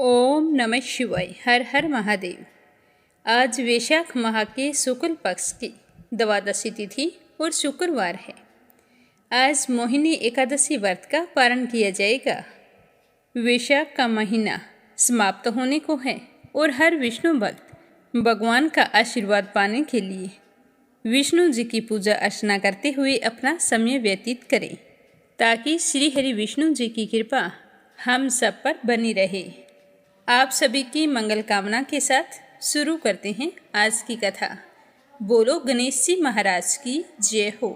ओम नमः शिवाय। हर हर महादेव। आज वैशाख माह के शुक्ल पक्ष की द्वादशी तिथि और शुक्रवार है। आज मोहिनी एकादशी व्रत का पारण किया जाएगा। वैशाख का महीना समाप्त होने को है और हर विष्णु भक्त भगवान का आशीर्वाद पाने के लिए विष्णु जी की पूजा अर्चना करते हुए अपना समय व्यतीत करें, ताकि श्री हरि विष्णु जी की कृपा हम सब पर बनी रहे। आप सभी की मंगल कामना के साथ शुरू करते हैं आज की कथा। बोलो गणेश जी महाराज की जय हो।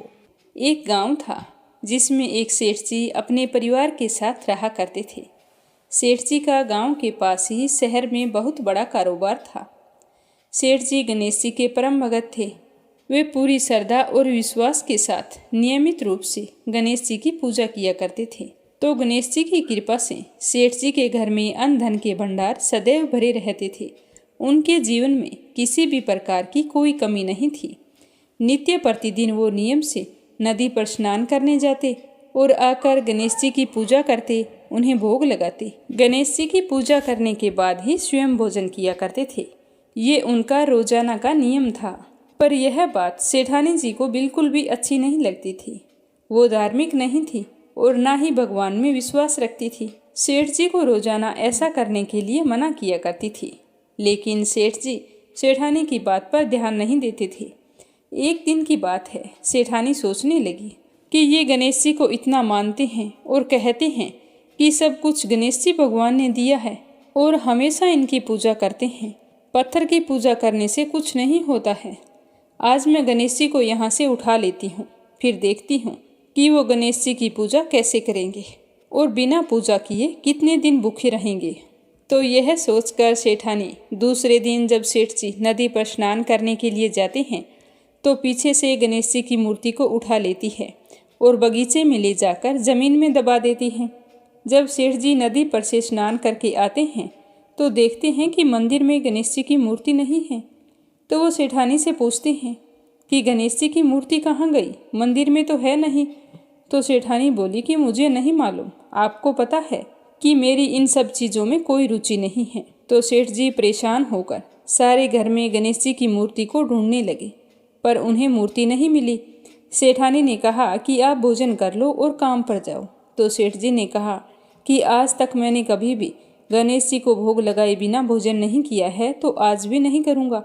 एक गांव था जिसमें एक सेठ जी अपने परिवार के साथ रहा करते थे। सेठ जी का गांव के पास ही शहर में बहुत बड़ा कारोबार था। सेठ जी गणेश जी के परम भगत थे। वे पूरी श्रद्धा और विश्वास के साथ नियमित रूप से गणेश जी की पूजा किया करते थे। तो गणेश जी की कृपा से सेठ जी के घर में अन्न धन के भंडार सदैव भरे रहते थे। उनके जीवन में किसी भी प्रकार की कोई कमी नहीं थी। नित्य प्रतिदिन वो नियम से नदी पर स्नान करने जाते और आकर गणेश जी की पूजा करते, उन्हें भोग लगाते। गणेश जी की पूजा करने के बाद ही स्वयं भोजन किया करते थे। ये उनका रोजाना का नियम था। पर यह बात सेठानी जी को बिल्कुल भी अच्छी नहीं लगती थी। वो धार्मिक नहीं थी और ना ही भगवान में विश्वास रखती थी। सेठ जी को रोजाना ऐसा करने के लिए मना किया करती थी, लेकिन सेठ जी सेठानी की बात पर ध्यान नहीं देते थे। एक दिन की बात है, सेठानी सोचने लगी कि ये गणेश जी को इतना मानते हैं और कहते हैं कि सब कुछ गणेश जी भगवान ने दिया है और हमेशा इनकी पूजा करते हैं। पत्थर की पूजा करने से कुछ नहीं होता है। आज मैं गणेश जी को यहाँ से उठा लेती हूँ, फिर देखती हूँ कि वो गणेश जी की पूजा कैसे करेंगे और बिना पूजा किए कितने दिन भूखे रहेंगे। तो यह सोचकर सेठानी दूसरे दिन जब सेठ जी नदी पर स्नान करने के लिए जाते हैं तो पीछे से गणेश जी की मूर्ति को उठा लेती है और बगीचे में ले जाकर जमीन में दबा देती है। जब सेठ जी नदी पर से स्नान करके आते हैं तो देखते हैं कि मंदिर में गणेश जी की मूर्ति नहीं है। तो वो सेठानी से पूछते हैं कि गणेश जी की मूर्ति कहाँ गई, मंदिर में तो है नहीं। तो सेठानी बोली कि मुझे नहीं मालूम, आपको पता है कि मेरी इन सब चीज़ों में कोई रुचि नहीं है। तो सेठ जी परेशान होकर सारे घर में गणेश जी की मूर्ति को ढूंढने लगे, पर उन्हें मूर्ति नहीं मिली। सेठानी ने कहा कि आप भोजन कर लो और काम पर जाओ। तो सेठ जी ने कहा कि आज तक मैंने कभी भी गणेश जी को भोग लगाए बिना भोजन नहीं किया है, तो आज भी नहीं करूँगा।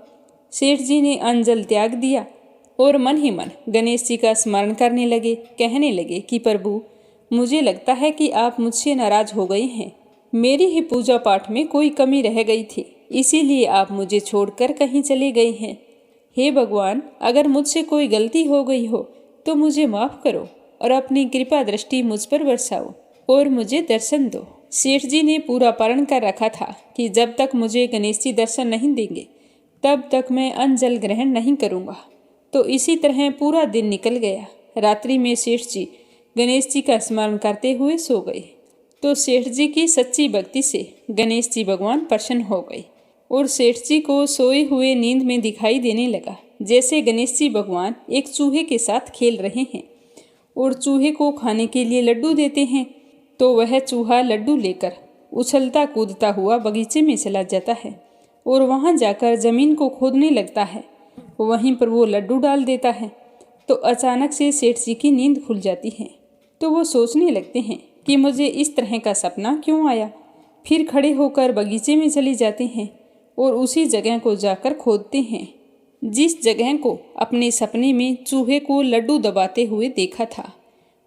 सेठ जी ने अन्न जल त्याग दिया और मन ही मन गणेश जी का स्मरण करने लगे। कहने लगे कि प्रभु, मुझे लगता है कि आप मुझसे नाराज हो गए हैं। मेरी ही पूजा पाठ में कोई कमी रह गई थी, इसीलिए आप मुझे छोड़कर कहीं चले गए हैं। हे भगवान, अगर मुझसे कोई गलती हो गई हो तो मुझे माफ़ करो और अपनी कृपा दृष्टि मुझ पर बरसाओ और मुझे दर्शन दो। सेठ जी ने पूरा प्रण कर रखा था कि जब तक मुझे गणेश जी दर्शन नहीं देंगे तब तक मैं अन्न जल ग्रहण नहीं करूँगा। तो इसी तरह पूरा दिन निकल गया। रात्रि में सेठ जी गणेश जी का स्मरण करते हुए सो गए। तो सेठ जी की सच्ची भक्ति से गणेश जी भगवान प्रसन्न हो गए और सेठ जी को सोए हुए नींद में दिखाई देने लगा जैसे गणेश जी भगवान एक चूहे के साथ खेल रहे हैं और चूहे को खाने के लिए लड्डू देते हैं। तो वह चूहा लड्डू लेकर उछलता कूदता हुआ बगीचे में चला जाता है और वहाँ जाकर जमीन को खोदने लगता है। वहीं पर वो लड्डू डाल देता है। तो अचानक से सेठ जी की नींद खुल जाती है। तो वो सोचने लगते हैं कि मुझे इस तरह का सपना क्यों आया। फिर खड़े होकर बगीचे में चले जाते हैं और उसी जगह को जाकर खोदते हैं जिस जगह को अपने सपने में चूहे को लड्डू दबाते हुए देखा था।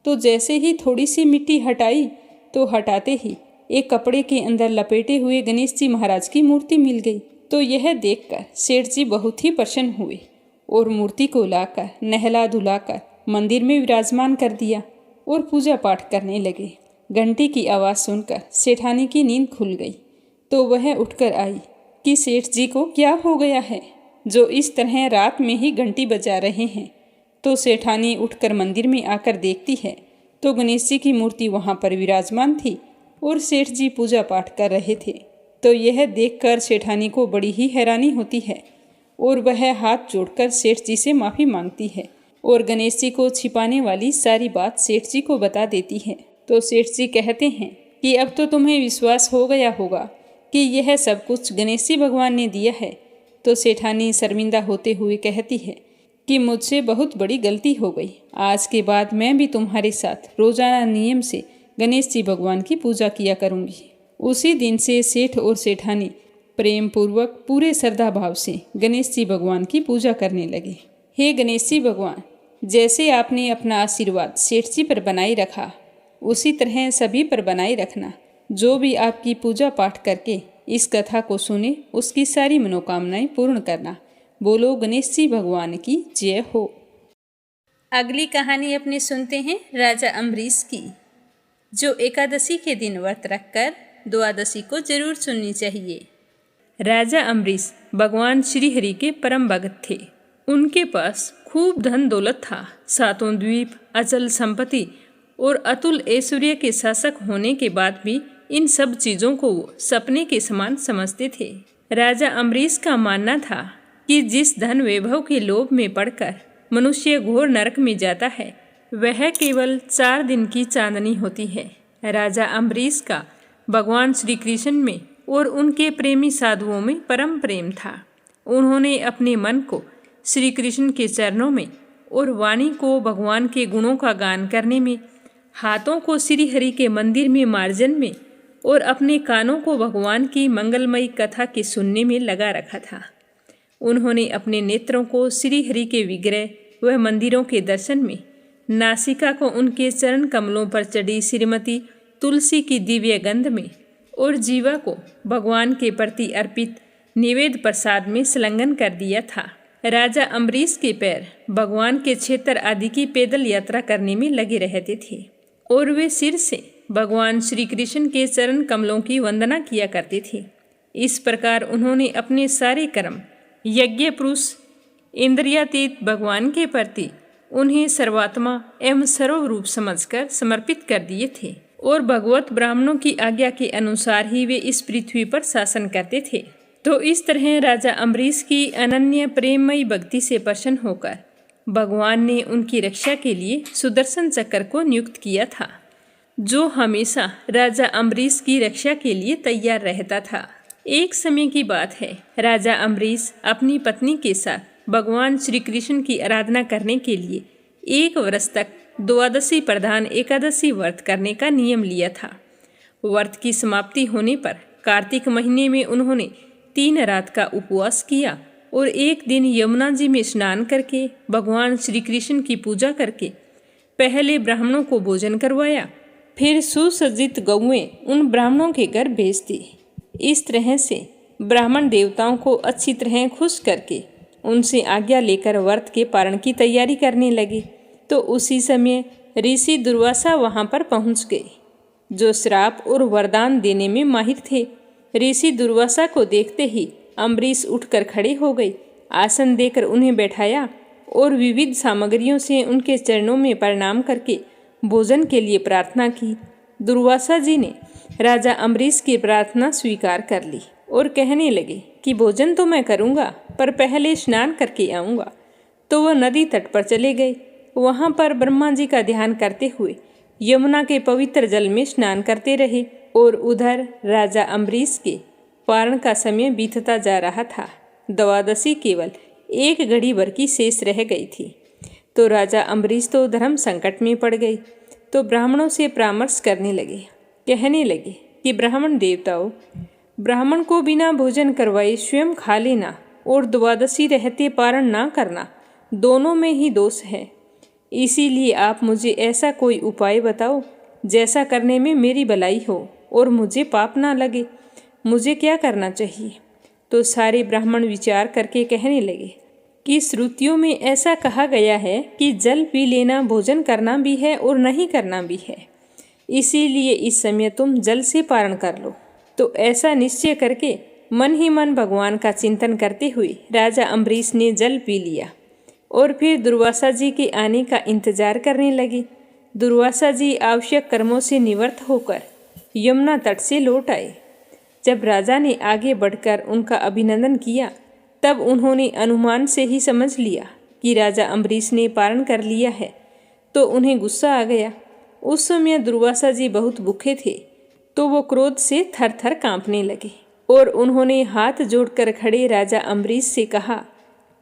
तो जैसे ही थोड़ी सी मिट्टी हटाई तो हटाते ही एक कपड़े के अंदर लपेटे हुए गणेश जी महाराज की मूर्ति मिल गई। तो यह देखकर सेठ जी बहुत ही प्रसन्न हुए और मूर्ति को लाकर नहला धुलाकर मंदिर में विराजमान कर दिया और पूजा पाठ करने लगे। घंटी की आवाज़ सुनकर सेठानी की नींद खुल गई। तो वह उठकर आई कि सेठ जी को क्या हो गया है जो इस तरह रात में ही घंटी बजा रहे हैं। तो सेठानी उठकर मंदिर में आकर देखती है तो गणेश जी की मूर्ति वहाँ पर विराजमान थी और सेठ जी पूजा पाठ कर रहे थे। तो यह देखकर सेठानी को बड़ी ही हैरानी होती है और वह हाथ जोड़कर सेठ जी से माफ़ी मांगती है और गणेश जी को छिपाने वाली सारी बात सेठ जी को बता देती है। तो सेठ जी कहते हैं कि अब तो तुम्हें विश्वास हो गया होगा कि यह सब कुछ गणेश जी भगवान ने दिया है, तो सेठानी शर्मिंदा होते हुए कहती है कि मुझसे बहुत बड़ी गलती हो गई। आज के बाद मैं भी तुम्हारे साथ रोजाना नियम से गणेश जी भगवान की पूजा किया करूँगी। उसी दिन से सेठ और सेठानी प्रेम पूर्वक पूरे श्रद्धा भाव से गणेश जी भगवान की पूजा करने लगे। हे गणेश जी भगवान, जैसे आपने अपना आशीर्वाद सेठ जी पर बनाए रखा, उसी तरह सभी पर बनाए रखना। जो भी आपकी पूजा पाठ करके इस कथा को सुने, उसकी सारी मनोकामनाएं पूर्ण करना। बोलो गणेश जी भगवान की जय हो। अगली कहानी अपनी सुनते हैं राजा अम्बरीश की, जो एकादशी के दिन व्रत रखकर द्वादशी को जरूर सुननी चाहिए। राजा अम्बरीश भगवान श्री हरि के परम भगत थे। उनके पास खूब धन दौलत था। सातों द्वीप, अचल संपत्ति और अतुल ऐश्वर्य के शासक होने के बाद भी इन सब चीज़ों को वो सपने के समान समझते थे। राजा अम्बरीश का मानना था कि जिस धन वैभव के लोभ में पड़कर मनुष्य घोर नरक में जाता है, वह केवल 4 दिन की चांदनी होती है। राजा अम्बरीश का भगवान श्री कृष्ण में और उनके प्रेमी साधुओं में परम प्रेम था। उन्होंने अपने मन को श्री कृष्ण के चरणों में और वाणी को भगवान के गुणों का गान करने में, हाथों को श्री हरि के मंदिर में मार्जन में और अपने कानों को भगवान की मंगलमयी कथा के सुनने में लगा रखा था। उन्होंने अपने नेत्रों को श्री हरि के विग्रह व मंदिरों के दर्शन में, नासिका को उनके चरण कमलों पर चढ़ी श्रीमती तुलसी की दिव्य गंध में और जीवा को भगवान के प्रति अर्पित निवेद प्रसाद में संलग्न कर दिया था। राजा अम्बरीश के पैर भगवान के क्षेत्र आदि की पैदल यात्रा करने में लगे रहते थे और वे सिर से भगवान श्री कृष्ण के चरण कमलों की वंदना किया करते थे। इस प्रकार उन्होंने अपने सारे कर्म यज्ञ पुरुष इंद्रियातीत भगवान के प्रति उन्हें सर्वात्मा एवं सर्वरूप समझकर समर्पित कर दिए थे और भगवत ब्राह्मणों की आज्ञा के अनुसार ही वे इस पृथ्वी पर शासन करते थे। तो इस तरह राजा अम्बरीश की अनन्य प्रेममयी भक्ति से प्रसन्न होकर भगवान ने उनकी रक्षा के लिए सुदर्शन चक्र को नियुक्त किया था, जो हमेशा राजा अम्बरीश की रक्षा के लिए तैयार रहता था। एक समय की बात है, राजा अम्बरीश अपनी पत्नी के साथ भगवान श्री कृष्ण की आराधना करने के लिए 1 वर्ष तक द्वादशी प्रधान एकादशी व्रत करने का नियम लिया था। व्रत की समाप्ति होने पर कार्तिक महीने में उन्होंने 3 रात का उपवास किया और एक दिन यमुना जी में स्नान करके भगवान श्री कृष्ण की पूजा करके पहले ब्राह्मणों को भोजन करवाया, फिर सुसज्जित गौएं उन ब्राह्मणों के घर भेज दी। इस तरह से ब्राह्मण देवताओं को अच्छी तरह खुश करके उनसे आज्ञा लेकर व्रत के पारण की तैयारी करने लगे। तो उसी समय ऋषि दुर्वासा वहां पर पहुंच गए, जो श्राप और वरदान देने में माहिर थे। ऋषि दुर्वासा को देखते ही अम्बरीश उठकर खड़े हो गए, आसन देकर उन्हें बैठाया और विविध सामग्रियों से उनके चरणों में प्रणाम करके भोजन के लिए प्रार्थना की। दुर्वासा जी ने राजा अम्बरीश की प्रार्थना स्वीकार कर ली और कहने लगे कि भोजन तो मैं करूँगा, पर पहले स्नान करके आऊँगा। तो वह नदी तट पर चले गए। वहाँ पर ब्रह्मा जी का ध्यान करते हुए यमुना के पवित्र जल में स्नान करते रहे और उधर राजा अम्बरीश के पारण का समय बीतता जा रहा था। द्वादशी केवल 1 घड़ी भर की शेष रह गई थी। तो राजा अम्बरीश तो धर्म संकट में पड़ गए। तो ब्राह्मणों से परामर्श करने लगे, कहने लगे कि ब्राह्मण देवताओं, ब्राह्मण को बिना भोजन करवाए स्वयं खा लेना और द्वादशी रहते पारण ना करना, दोनों में ही दोष है। इसीलिए आप मुझे ऐसा कोई उपाय बताओ जैसा करने में मेरी भलाई हो और मुझे पाप ना लगे। मुझे क्या करना चाहिए? तो सारे ब्राह्मण विचार करके कहने लगे कि श्रुतियों में ऐसा कहा गया है कि जल पी लेना भोजन करना भी है और नहीं करना भी है। इसीलिए इस समय तुम जल से पारण कर लो। तो ऐसा निश्चय करके मन ही मन भगवान का चिंतन करते हुए राजा अम्बरीश ने जल पी लिया और फिर दुर्वासा जी के आने का इंतजार करने लगे। दुर्वासा जी आवश्यक कर्मों से निवृत्त होकर यमुना तट से लौट आए। जब राजा ने आगे बढ़कर उनका अभिनंदन किया, तब उन्होंने अनुमान से ही समझ लिया कि राजा अम्बरीश ने पारण कर लिया है। तो उन्हें गुस्सा आ गया। उस समय दुर्वासा जी बहुत भूखे थे, तो वो क्रोध से थर थर कांपने लगे और उन्होंने हाथ जोड़कर खड़े राजा अम्बरीश से कहा,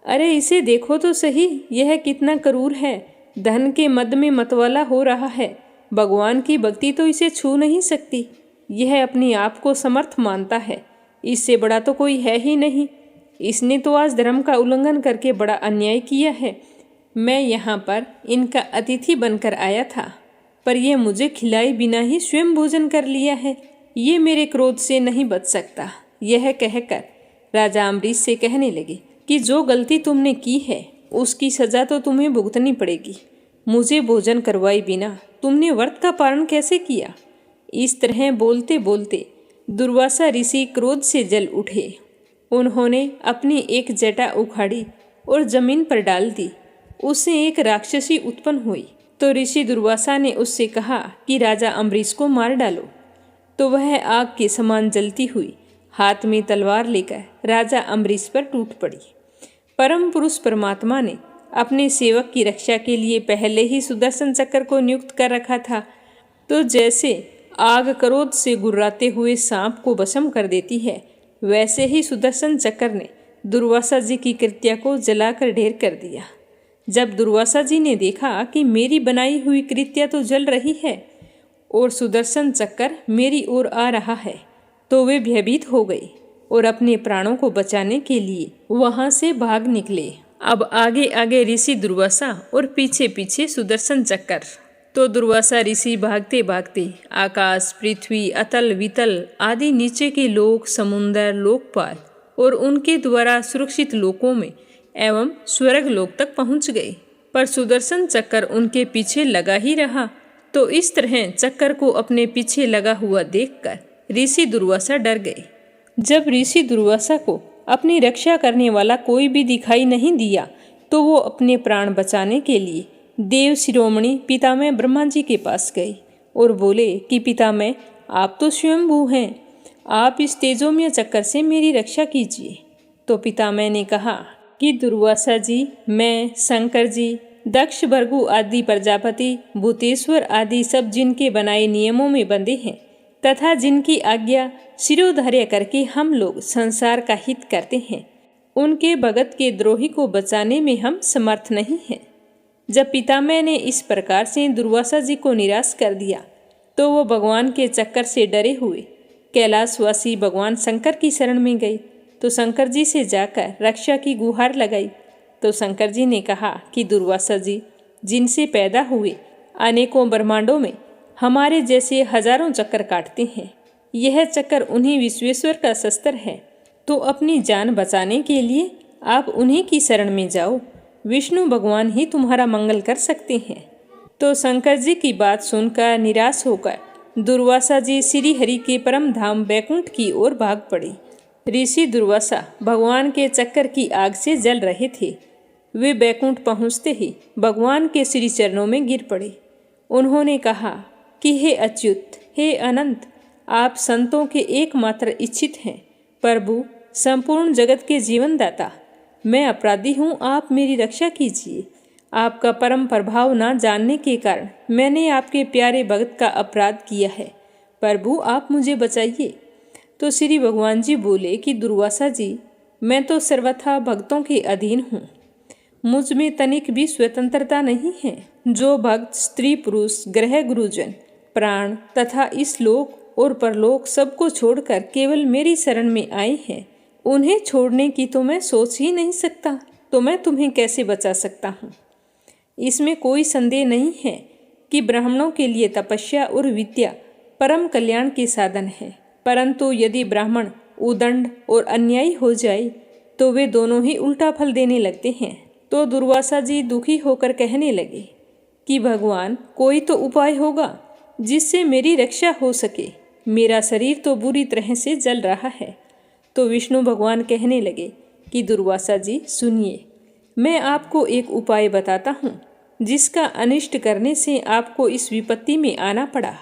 अरे इसे देखो तो सही, यह कितना क्रूर है, धन के मद में मतवाला हो रहा है। भगवान की भक्ति तो इसे छू नहीं सकती। यह अपने आप को समर्थ मानता है, इससे बड़ा तो कोई है ही नहीं। इसने तो आज धर्म का उल्लंघन करके बड़ा अन्याय किया है। मैं यहाँ पर इनका अतिथि बनकर आया था, पर यह मुझे खिलाए बिना ही स्वयं भोजन कर लिया है। ये मेरे क्रोध से नहीं बच सकता। यह कहकर राजा अम्बरीश से कहने लगे कि जो गलती तुमने की है उसकी सजा तो तुम्हें भुगतनी पड़ेगी। मुझे भोजन करवाए बिना तुमने व्रत का पालन कैसे किया? इस तरह बोलते बोलते दुर्वासा ऋषि क्रोध से जल उठे। उन्होंने अपनी एक जटा उखाड़ी और जमीन पर डाल दी। उससे एक राक्षसी उत्पन्न हुई। तो ऋषि दुर्वासा ने उससे कहा कि राजा अम्बरीश को मार डालो। तो वह आग के समान जलती हुई हाथ में तलवार लेकर राजा अम्बरीश पर टूट पड़ी। परम पुरुष परमात्मा ने अपने सेवक की रक्षा के लिए पहले ही सुदर्शन चक्र को नियुक्त कर रखा था। तो जैसे आग क्रोध से गुर्राते हुए सांप को भस्म कर देती है, वैसे ही सुदर्शन चक्र ने दुर्वासा जी की कृत्या को जलाकर ढेर कर दिया। जब दुर्वासा जी ने देखा कि मेरी बनाई हुई कृत्या तो जल रही है और सुदर्शन चक्र मेरी ओर आ रहा है, तो वे भयभीत हो गए और अपने प्राणों को बचाने के लिए वहां से भाग निकले। अब आगे आगे ऋषि दुर्वासा और पीछे पीछे सुदर्शन चक्र। तो दुर्वासा ऋषि भागते भागते आकाश, पृथ्वी, अतल वितल आदि नीचे के लोक, समुद्र, लोकपाल और उनके द्वारा सुरक्षित लोकों में एवं स्वर्ग लोक तक पहुंच गए। पर सुदर्शन चक्र उनके पीछे लगा ही रहा। तो इस तरह चक्कर को अपने पीछे लगा हुआ देखकर ऋषि दुर्वासा डर गए। जब ऋषि दुर्वासा को अपनी रक्षा करने वाला कोई भी दिखाई नहीं दिया, तो वो अपने प्राण बचाने के लिए देव शिरोमणि पितामह ब्रह्मा जी के पास गए और बोले कि पितामह, आप तो स्वयंभू हैं, आप इस तेजोमय चक्कर से मेरी रक्षा कीजिए। तो पितामह ने कहा कि दुर्वासा जी, मैं, शंकर जी, दक्ष, भृगु आदि प्रजापति, भूतेश्वर आदि सब जिनके बनाए नियमों में बंधे हैं तथा जिनकी आज्ञा शिरोधार्य करके हम लोग संसार का हित करते हैं, उनके भगत के द्रोही को बचाने में हम समर्थ नहीं हैं। जब पितामह ने इस प्रकार से दुर्वासा जी को निराश कर दिया, तो वो भगवान के चक्कर से डरे हुए कैलाशवासी भगवान शंकर की शरण में गए। तो शंकर जी से जाकर रक्षा की गुहार लगाई। तो शंकर जी ने कहा कि दुर्वासा जी, जिनसे पैदा हुए अनेकों ब्रह्मांडों में हमारे जैसे हजारों चक्कर काटते हैं, यह चक्कर उन्हीं विश्वेश्वर का शस्त्र है। तो अपनी जान बचाने के लिए आप उन्हीं की शरण में जाओ। विष्णु भगवान ही तुम्हारा मंगल कर सकते हैं। तो शंकर जी की बात सुनकर निराश होकर दुर्वासा जी श्री हरि के परम धाम बैकुंठ की ओर भाग पड़े। ऋषि दुर्वासा भगवान के चक्कर की आग से जल रहे थे। वे बैकुंठ पहुँचते ही भगवान के श्री चरणों में गिर पड़े। उन्होंने कहा कि हे अच्युत, हे अनंत, आप संतों के एकमात्र इच्छित हैं। प्रभु, संपूर्ण जगत के जीवनदाता, मैं अपराधी हूँ, आप मेरी रक्षा कीजिए। आपका परम प्रभाव न जानने के कारण मैंने आपके प्यारे भक्त का अपराध किया है। प्रभु, आप मुझे बचाइए। तो श्री भगवान जी बोले कि दुर्वासा जी, मैं तो सर्वथा भक्तों के अधीन हूँ, मुझ में तनिक भी स्वतंत्रता नहीं है। जो भक्त स्त्री पुरुष, ग्रह गुरुजन, प्राण तथा इस लोक और परलोक सबको छोड़कर केवल मेरी शरण में आए हैं, उन्हें छोड़ने की तो मैं सोच ही नहीं सकता। तो मैं तुम्हें कैसे बचा सकता हूँ? इसमें कोई संदेह नहीं है कि ब्राह्मणों के लिए तपस्या और विद्या परम कल्याण के साधन है, परंतु यदि ब्राह्मण उदंड और अन्यायी हो जाए तो वे दोनों ही उल्टा फल देने लगते हैं। तो दुर्वासा जी दुखी होकर कहने लगे कि भगवान, कोई तो उपाय होगा जिससे मेरी रक्षा हो सके। मेरा शरीर तो बुरी तरह से जल रहा है। तो विष्णु भगवान कहने लगे कि दुर्वासा जी सुनिए, मैं आपको एक उपाय बताता हूँ जिसका अनिष्ट करने से आपको इस विपत्ति में आना पड़ा।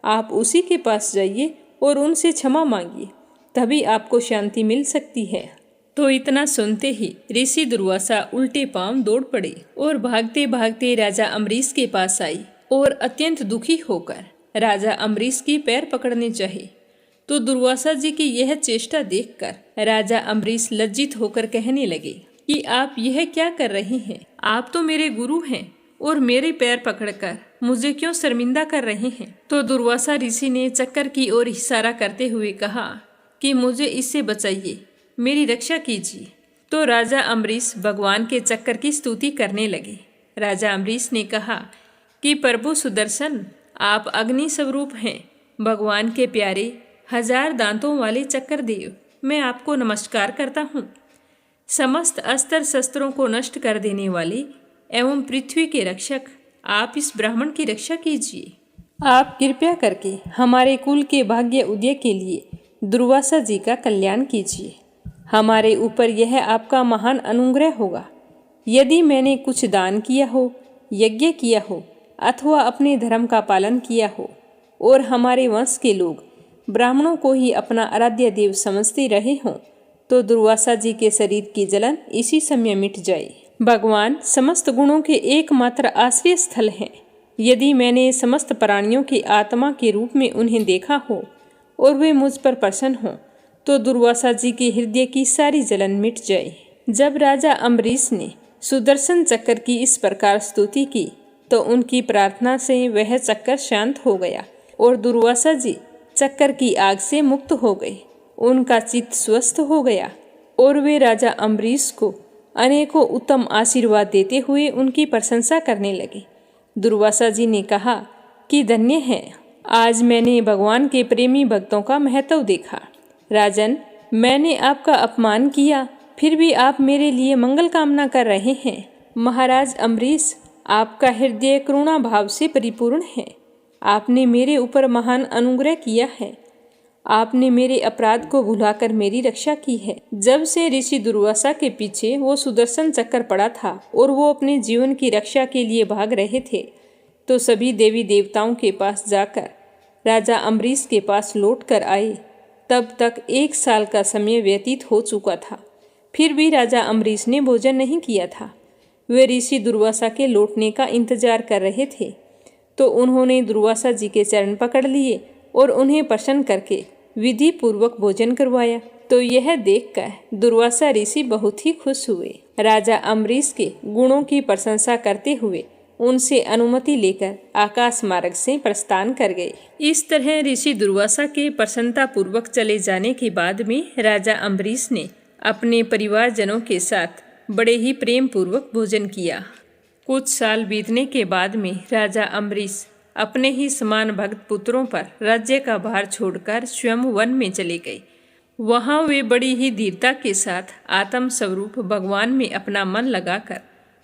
आप उसी के पास जाइए और उनसे क्षमा मांगिए, तभी आपको शांति मिल सकती है। तो इतना सुनते ही ऋषि दुर्वासा उल्टे पांव दौड़ पड़े और भागते भागते राजा अम्बरीश के पास आई और अत्यंत दुखी होकर राजा अम्बरीश की पैर पकड़ने चाहे। तो दुर्वासा जी की यह चेष्टा देखकर राजा अम्बरीश लज्जित होकर कहने लगे कि आप यह क्या कर रहे हैं? आप तो मेरे गुरु हैं और मेरे पैर पकड़कर मुझे क्यों शर्मिंदा कर रहे हैं? तो दुर्वासा ऋषि ने चक्कर की ओर इशारा करते हुए कहा कि मुझे इससे बचाइए, मेरी रक्षा कीजिए। तो राजा अम्बरीश भगवान के चक्कर की स्तुति करने लगे। राजा अम्बरीश ने कहा कि प्रभु सुदर्शन, आप अग्नि स्वरूप हैं, भगवान के प्यारे 1000 दांतों वाले चक्कर देव, मैं आपको नमस्कार करता हूँ। समस्त अस्त्र शस्त्रों को नष्ट कर देने वाले एवं पृथ्वी के रक्षक, आप इस ब्राह्मण की रक्षा कीजिए। आप कृपया करके हमारे कुल के भाग्य उदय के लिए दुर्वासा जी का कल्याण कीजिए। हमारे ऊपर यह आपका महान अनुग्रह होगा। यदि मैंने कुछ दान किया हो, यज्ञ किया हो अथवा अपने धर्म का पालन किया हो और हमारे वंश के लोग ब्राह्मणों को ही अपना आराध्य देव समझते रहे हों, तो दुर्वासा जी के शरीर की जलन इसी समय मिट जाए। भगवान समस्त गुणों के एकमात्र आश्रय स्थल हैं। यदि मैंने समस्त प्राणियों की आत्मा के रूप में उन्हें देखा हो और वे मुझ पर प्रसन्न हों, तो दुर्वासा जी के हृदय की सारी जलन मिट जाए। जब राजा अम्बरीश ने सुदर्शन चक्कर की इस प्रकार स्तुति की, तो उनकी प्रार्थना से वह चक्कर शांत हो गया और दुर्वासा जी चक्कर की आग से मुक्त हो गए। उनका चित्त स्वस्थ हो गया और वे राजा अम्बरीश को अनेकों उत्तम आशीर्वाद देते हुए उनकी प्रशंसा करने लगे। दुर्वासा जी ने कहा कि धन्य है, आज मैंने भगवान के प्रेमी भक्तों का महत्व देखा। राजन, मैंने आपका अपमान किया, फिर भी आप मेरे लिए मंगल कामना कर रहे हैं। महाराज अम्बरीश, आपका हृदय करुणा भाव से परिपूर्ण है। आपने मेरे ऊपर महान अनुग्रह किया है। आपने मेरे अपराध को भुलाकर मेरी रक्षा की है। जब से ऋषि दुर्वासा के पीछे वो सुदर्शन चक्कर पड़ा था और वो अपने जीवन की रक्षा के लिए भाग रहे थे, तो सभी देवी देवताओं के पास जाकर राजा अम्बरीश के पास लौट कर आए। तब तक 1 साल का समय व्यतीत हो चुका था। फिर भी राजा अम्बरीश ने भोजन नहीं किया था। वे ऋषि दुर्वासा के लौटने का इंतजार कर रहे थे, तो उन्होंने दुर्वासा जी के चरण पकड़ लिए और उन्हें प्रसन्न करके विधि पूर्वक भोजन करवाया। तो यह देखकर दुर्वासा ऋषि बहुत ही खुश हुए। राजा अम्बरीश के गुणों की प्रशंसा करते हुए उनसे अनुमति लेकर आकाश मार्ग से प्रस्थान कर गए। इस तरह ऋषि दुर्वासा के प्रसन्नता पूर्वक चले जाने के बाद में राजा अम्बरीश ने अपने परिवारजनों के साथ बड़े ही प्रेम पूर्वक भोजन किया। कुछ साल बीतने के बाद में राजा अम्बरीश अपने ही समान भक्त पुत्रों पर राज्य का भार छोड़कर स्वयं वन में चले गए। वहाँ वे बड़ी ही धीरता के साथ आत्म स्वरूप भगवान में अपना मन लगाकर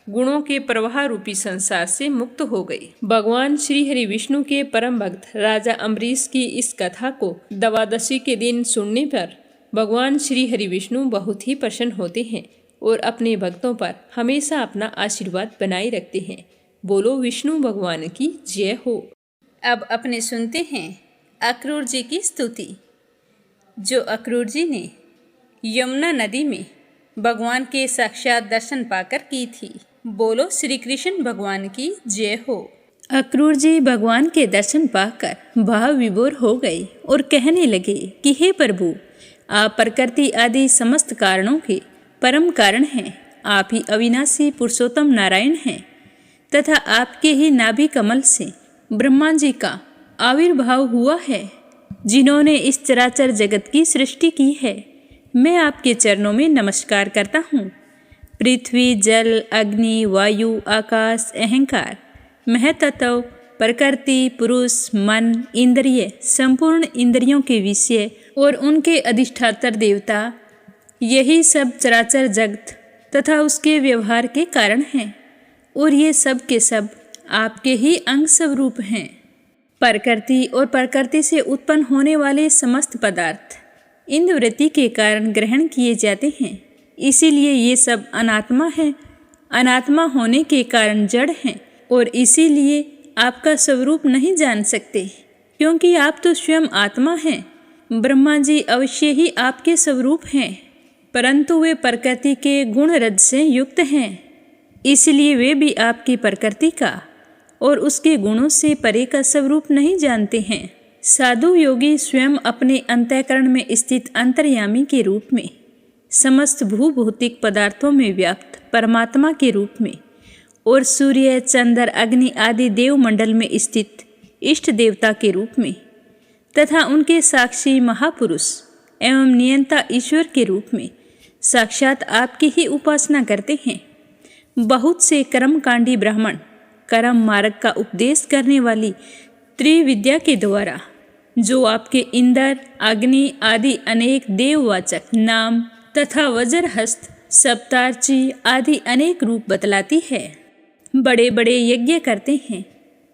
गुणों के प्रवाह रूपी संसार से मुक्त हो गए। भगवान श्री हरि विष्णु के परम भक्त राजा अम्बरीश की इस कथा को द्वादशी के दिन सुनने पर भगवान श्री हरि विष्णु बहुत ही प्रसन्न होते हैं और अपने भक्तों पर हमेशा अपना आशीर्वाद बनाए रखते हैं। बोलो विष्णु भगवान की जय हो। अब अपने सुनते हैं अक्रूर जी की स्तुति, जो अक्रूर जी ने यमुना नदी में भगवान के साक्षात दर्शन पाकर की थी। बोलो श्री कृष्ण भगवान की जय हो। अक्रूर जी भगवान के दर्शन पाकर भाव विभोर हो गए और कहने लगे कि हे प्रभु, आप प्रकृति आदि समस्त कारणों के परम कारण हैं। आप ही अविनाशी पुरुषोत्तम नारायण हैं तथा आपके ही नाभि कमल से ब्रह्मा जी का आविर्भाव हुआ है, जिन्होंने इस चराचर जगत की सृष्टि की है। मैं आपके चरणों में नमस्कार करता हूँ। पृथ्वी, जल, अग्नि, वायु, आकाश, अहंकार, महतत्व, प्रकृति, पुरुष, मन, इंद्रिय, संपूर्ण इंद्रियों के विषय और उनके अधिष्ठातर देवता, यही सब चराचर जगत तथा उसके व्यवहार के कारण हैं और ये सब के सब आपके ही अंग स्वरूप हैं। प्रकृति और प्रकृति से उत्पन्न होने वाले समस्त पदार्थ इंद्रवृत्ति के कारण ग्रहण किए जाते हैं, इसीलिए ये सब अनात्मा है। अनात्मा होने के कारण जड़ हैं और इसीलिए आपका स्वरूप नहीं जान सकते, क्योंकि आप तो स्वयं आत्मा हैं। ब्रह्मा जी अवश्य ही आपके स्वरूप हैं, परंतु वे प्रकृति के गुण रज से युक्त हैं, इसलिए वे भी आपकी प्रकृति का और उसके गुणों से परे का स्वरूप नहीं जानते हैं। साधु योगी स्वयं अपने अंतःकरण में स्थित अंतर्यामी के रूप में, समस्त भूभौतिक पदार्थों में व्याप्त परमात्मा के रूप में और सूर्य, चंद्र, अग्नि आदि देवमंडल में स्थित इष्ट देवता के रूप में तथा उनके साक्षी महापुरुष एवं नियंता ईश्वर के रूप में साक्षात आपकी ही उपासना करते हैं। बहुत से कर्मकांडी ब्राह्मण कर्म मार्ग का उपदेश करने वाली त्रिविद्या के द्वारा जो आपके इंद्र, अग्नि आदि अनेक देववाचक नाम तथा वज्रहस्त, सप्तार्ची आदि अनेक रूप बतलाती है, बड़े बड़े यज्ञ करते हैं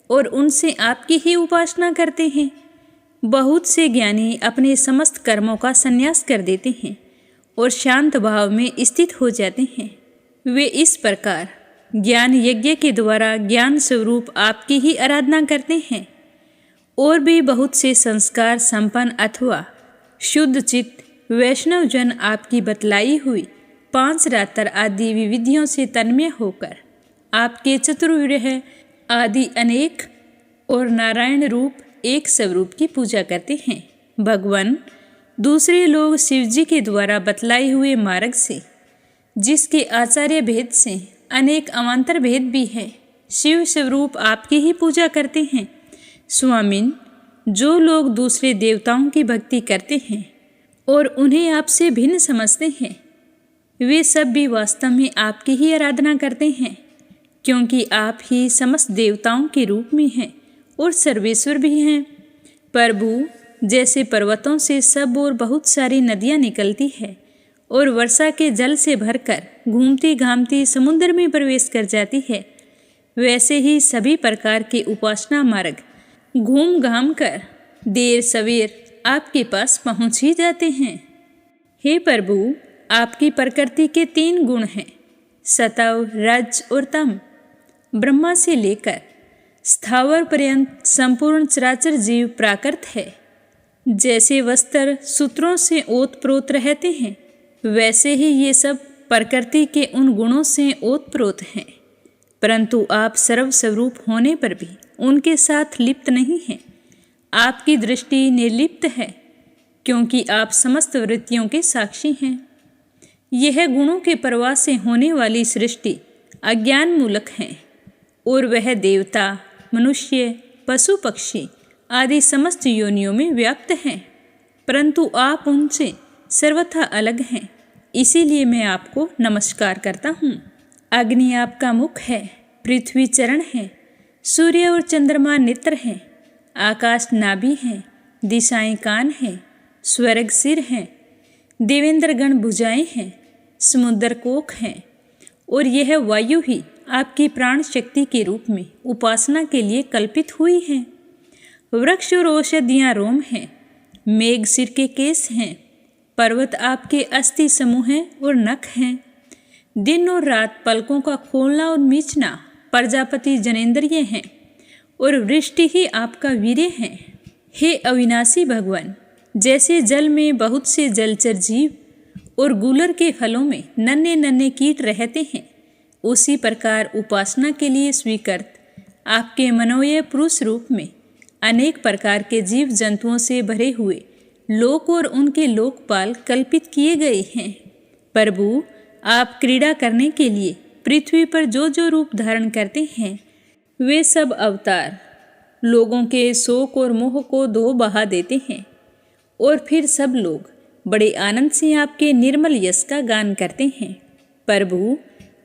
और उनसे आपकी ही उपासना करते हैं। बहुत से ज्ञानी अपने समस्त कर्मों का संन्यास कर देते हैं और शांत भाव में स्थित हो जाते हैं। वे इस प्रकार ज्ञान यज्ञ के द्वारा ज्ञान स्वरूप आपकी ही आराधना करते हैं। और भी बहुत से संस्कार संपन्न अथवा शुद्ध चित्त वैष्णव जन आपकी बतलाई हुई 5 रात्र आदि विविधियों से तन्मय होकर आपके चतुर्विग्रह आदि अनेक और नारायण रूप एक स्वरूप की पूजा करते हैं। भगवान दूसरे लोग शिवजी के द्वारा बतलाई हुए मार्ग से, जिसके आचार्य भेद से अनेक अवान्तर भेद भी हैं, शिव स्वरूप आपकी ही पूजा करते हैं। स्वामिन, जो लोग दूसरे देवताओं की भक्ति करते हैं और उन्हें आपसे भिन्न समझते हैं, वे सब भी वास्तव में आपकी ही आराधना करते हैं, क्योंकि आप ही समस्त देवताओं के रूप में हैं और सर्वेश्वर भी हैं। प्रभु, जैसे पर्वतों से सब और बहुत सारी नदियाँ निकलती है और वर्षा के जल से भरकर घूमती घामती समुद्र में प्रवेश कर जाती है, वैसे ही सभी प्रकार के उपासना मार्ग घूम घाम कर देर सवेर आपके पास पहुँच ही जाते हैं। हे प्रभु, आपकी प्रकृति के 3 गुण हैं, सत्व, रज और तम। ब्रह्मा से लेकर स्थावर पर्यंत संपूर्ण चराचर जीव प्राकृत है। जैसे वस्त्र सूत्रों से ओतप्रोत रहते हैं, वैसे ही ये सब प्रकृति के उन गुणों से ओतप्रोत हैं, परंतु आप सर्वस्वरूप होने पर भी उनके साथ लिप्त नहीं हैं। आपकी दृष्टि निर्लिप्त है, क्योंकि आप समस्त वृत्तियों के साक्षी हैं। यह गुणों के प्रवाह से होने वाली सृष्टि अज्ञान मूलक है और वह देवता, मनुष्य, पशु पक्षी आदि समस्त योनियों में व्याप्त हैं, परंतु आप उनसे सर्वथा अलग हैं। इसीलिए मैं आपको नमस्कार करता हूँ। अग्नि आपका मुख है, पृथ्वी चरण है, सूर्य और चंद्रमा नेत्र हैं, आकाश नाभि है, दिशाएं कान हैं, स्वर्ग सिर हैं, देवेंद्र गण भुजाएं हैं, समुद्र कोख हैं और यह वायु ही आपकी प्राण शक्ति के रूप में उपासना के लिए कल्पित हुई है। वृक्ष और औषधियाँ रोम हैं, मेघ सिर के केस हैं, पर्वत आपके अस्थि समूह हैं और नख हैं। दिन और रात पलकों का खोलना और मीचना प्रजापति जनेंद्रिय हैं और वृष्टि ही आपका वीर्य है। हे अविनाशी भगवान, जैसे जल में बहुत से जलचर जीव और गूलर के फलों में नन्हे नन्हे कीट रहते हैं, उसी प्रकार उपासना के लिए स्वीकृत आपके मनोमय पुरुष रूप में अनेक प्रकार के जीव जंतुओं से भरे हुए लोक और उनके लोकपाल कल्पित किए गए हैं। प्रभु, आप क्रीड़ा करने के लिए पृथ्वी पर जो जो रूप धारण करते हैं, वे सब अवतार लोगों के शोक और मोह को धो बहा देते हैं और फिर सब लोग बड़े आनंद से आपके निर्मल यश का गान करते हैं। प्रभु,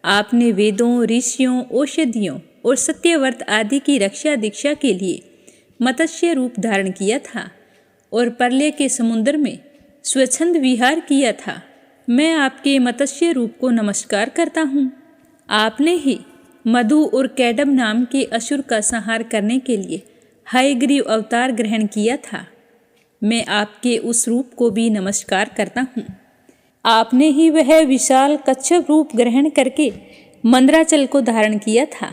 आपने वेदों, ऋषियों, औषधियों और सत्यव्रत आदि की रक्षा दीक्षा के लिए मत्स्य रूप धारण किया था और प्रलय के समुद्र में स्वच्छंद विहार किया था। मैं आपके मत्स्य रूप को नमस्कार करता हूँ। आपने ही मधु और कैडम नाम के असुर का संहार करने के लिए हयग्रीव अवतार ग्रहण किया था। मैं आपके उस रूप को भी नमस्कार करता हूँ। आपने ही वह विशाल कच्छप रूप ग्रहण करके मंदराचल को धारण किया था।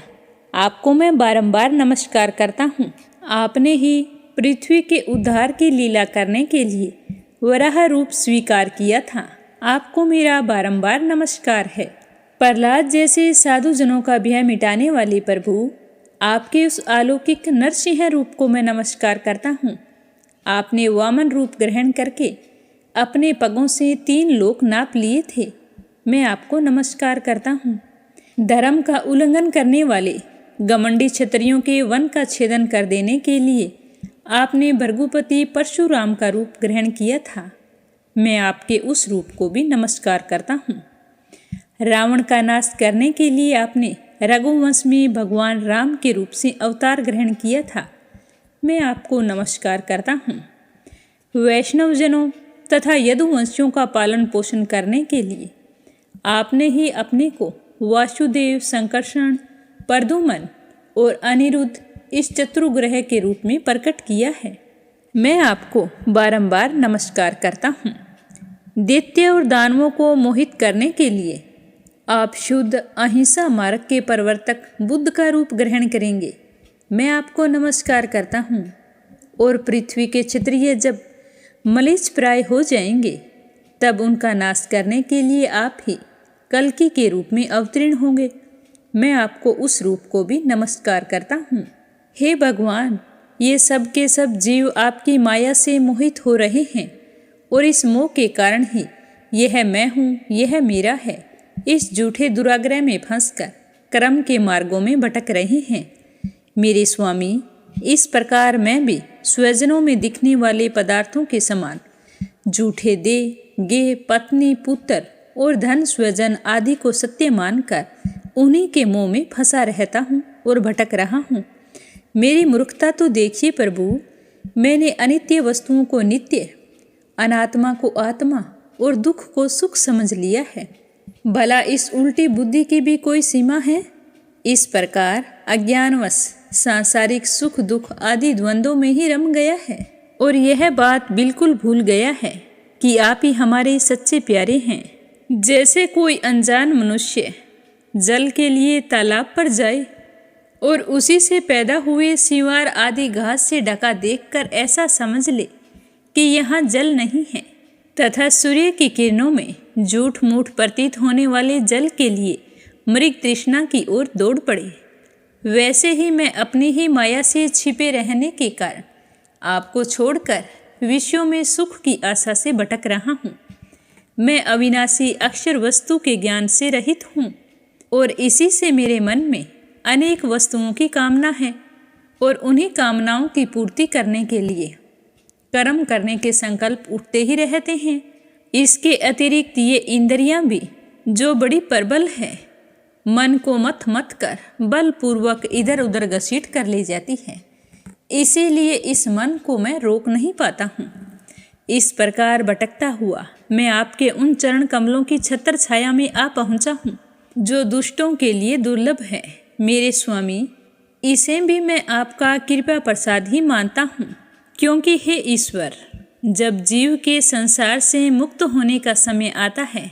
आपको मैं बारंबार नमस्कार करता हूँ। आपने ही पृथ्वी के उद्धार की लीला करने के लिए वराह रूप स्वीकार किया था। आपको मेरा बारंबार नमस्कार है। प्रहलाद जैसे साधु जनों का भय मिटाने वाले प्रभु, आपके उस अलौकिक नरसिंह रूप को मैं नमस्कार करता हूँ। आपने वामन रूप ग्रहण करके अपने पगों से 3 लोक नाप लिए थे। मैं आपको नमस्कार करता हूँ। धर्म का उल्लंघन करने वाले घमंडी क्षत्रियों के वन का छेदन कर देने के लिए आपने भृगुपति परशुराम का रूप ग्रहण किया था। मैं आपके उस रूप को भी नमस्कार करता हूँ। रावण का नाश करने के लिए आपने रघुवंश में भगवान राम के रूप से अवतार ग्रहण किया था। मैं आपको नमस्कार करता हूँ। वैष्णवजनों तथा यदुवंशियों का पालन पोषण करने के लिए आपने ही अपने को वासुदेव, संकर्षण, प्रद्युम्न और अनिरुद्ध इस चतुर्ग्रह के रूप में प्रकट किया है। मैं आपको बारंबार नमस्कार करता हूँ। दैत्य और दानवों को मोहित करने के लिए आप शुद्ध अहिंसा मार्ग के प्रवर्तक बुद्ध का रूप ग्रहण करेंगे। मैं आपको नमस्कार करता हूँ। और पृथ्वी के क्षत्रिय जब मलीच प्राय हो जाएंगे तब उनका नाश करने के लिए आप ही कल्कि के रूप में अवतीर्ण होंगे। मैं आपको उस रूप को भी नमस्कार करता हूँ। हे भगवान, ये सब के सब जीव आपकी माया से मोहित हो रहे हैं और इस मोह के कारण ही यह मैं हूँ, यह मेरा है, इस झूठे दुराग्रह में फंसकर कर्म के मार्गों में भटक रहे हैं। मेरे स्वामी, इस प्रकार मैं भी स्वजनों में दिखने वाले पदार्थों के समान झूठे देह, गेह, पत्नी, पुत्र और धन स्वजन आदि को सत्य मानकर उन्हीं के मोह में फंसा रहता हूँ और भटक रहा हूँ। मेरी मूर्खता तो देखिए प्रभु। मैंने अनित्य वस्तुओं को नित्य, अनात्मा को आत्मा और दुख को सुख समझ लिया है। भला इस उल्टी बुद्धि की भी कोई सीमा है? इस प्रकार अज्ञानवश सांसारिक सुख दुख आदि द्वंद्वों में ही रम गया है और यह बात बिल्कुल भूल गया है कि आप ही हमारे सच्चे प्यारे हैं। जैसे कोई अनजान मनुष्य जल के लिए तालाब पर जाए और उसी से पैदा हुए सिवार आदि घास से ढका देखकर ऐसा समझ ले कि यहाँ जल नहीं है, तथा सूर्य की किरणों में झूठ मूठ प्रतीत होने वाले जल के लिए मृग तृष्णा की ओर दौड़ पड़े, वैसे ही मैं अपनी ही माया से छिपे रहने के कारण आपको छोड़कर विषयों में सुख की आशा से भटक रहा हूँ। मैं अविनाशी अक्षर वस्तु के ज्ञान से रहित हूँ और इसी से मेरे मन में अनेक वस्तुओं की कामना है और उन्हीं कामनाओं की पूर्ति करने के लिए कर्म करने के संकल्प उठते ही रहते हैं। इसके अतिरिक्त ये इंद्रियां भी जो बड़ी प्रबल है, मन को मत मत कर बलपूर्वक इधर उधर घसीट कर ले जाती है। इसीलिए इस मन को मैं रोक नहीं पाता हूँ। इस प्रकार भटकता हुआ मैं आपके उन चरण कमलों की छत्र छाया में आ पहुँचा हूँ जो दुष्टों के लिए दुर्लभ है। मेरे स्वामी, इसे भी मैं आपका कृपा प्रसाद ही मानता हूँ, क्योंकि हे ईश्वर, जब जीव के संसार से मुक्त होने का समय आता है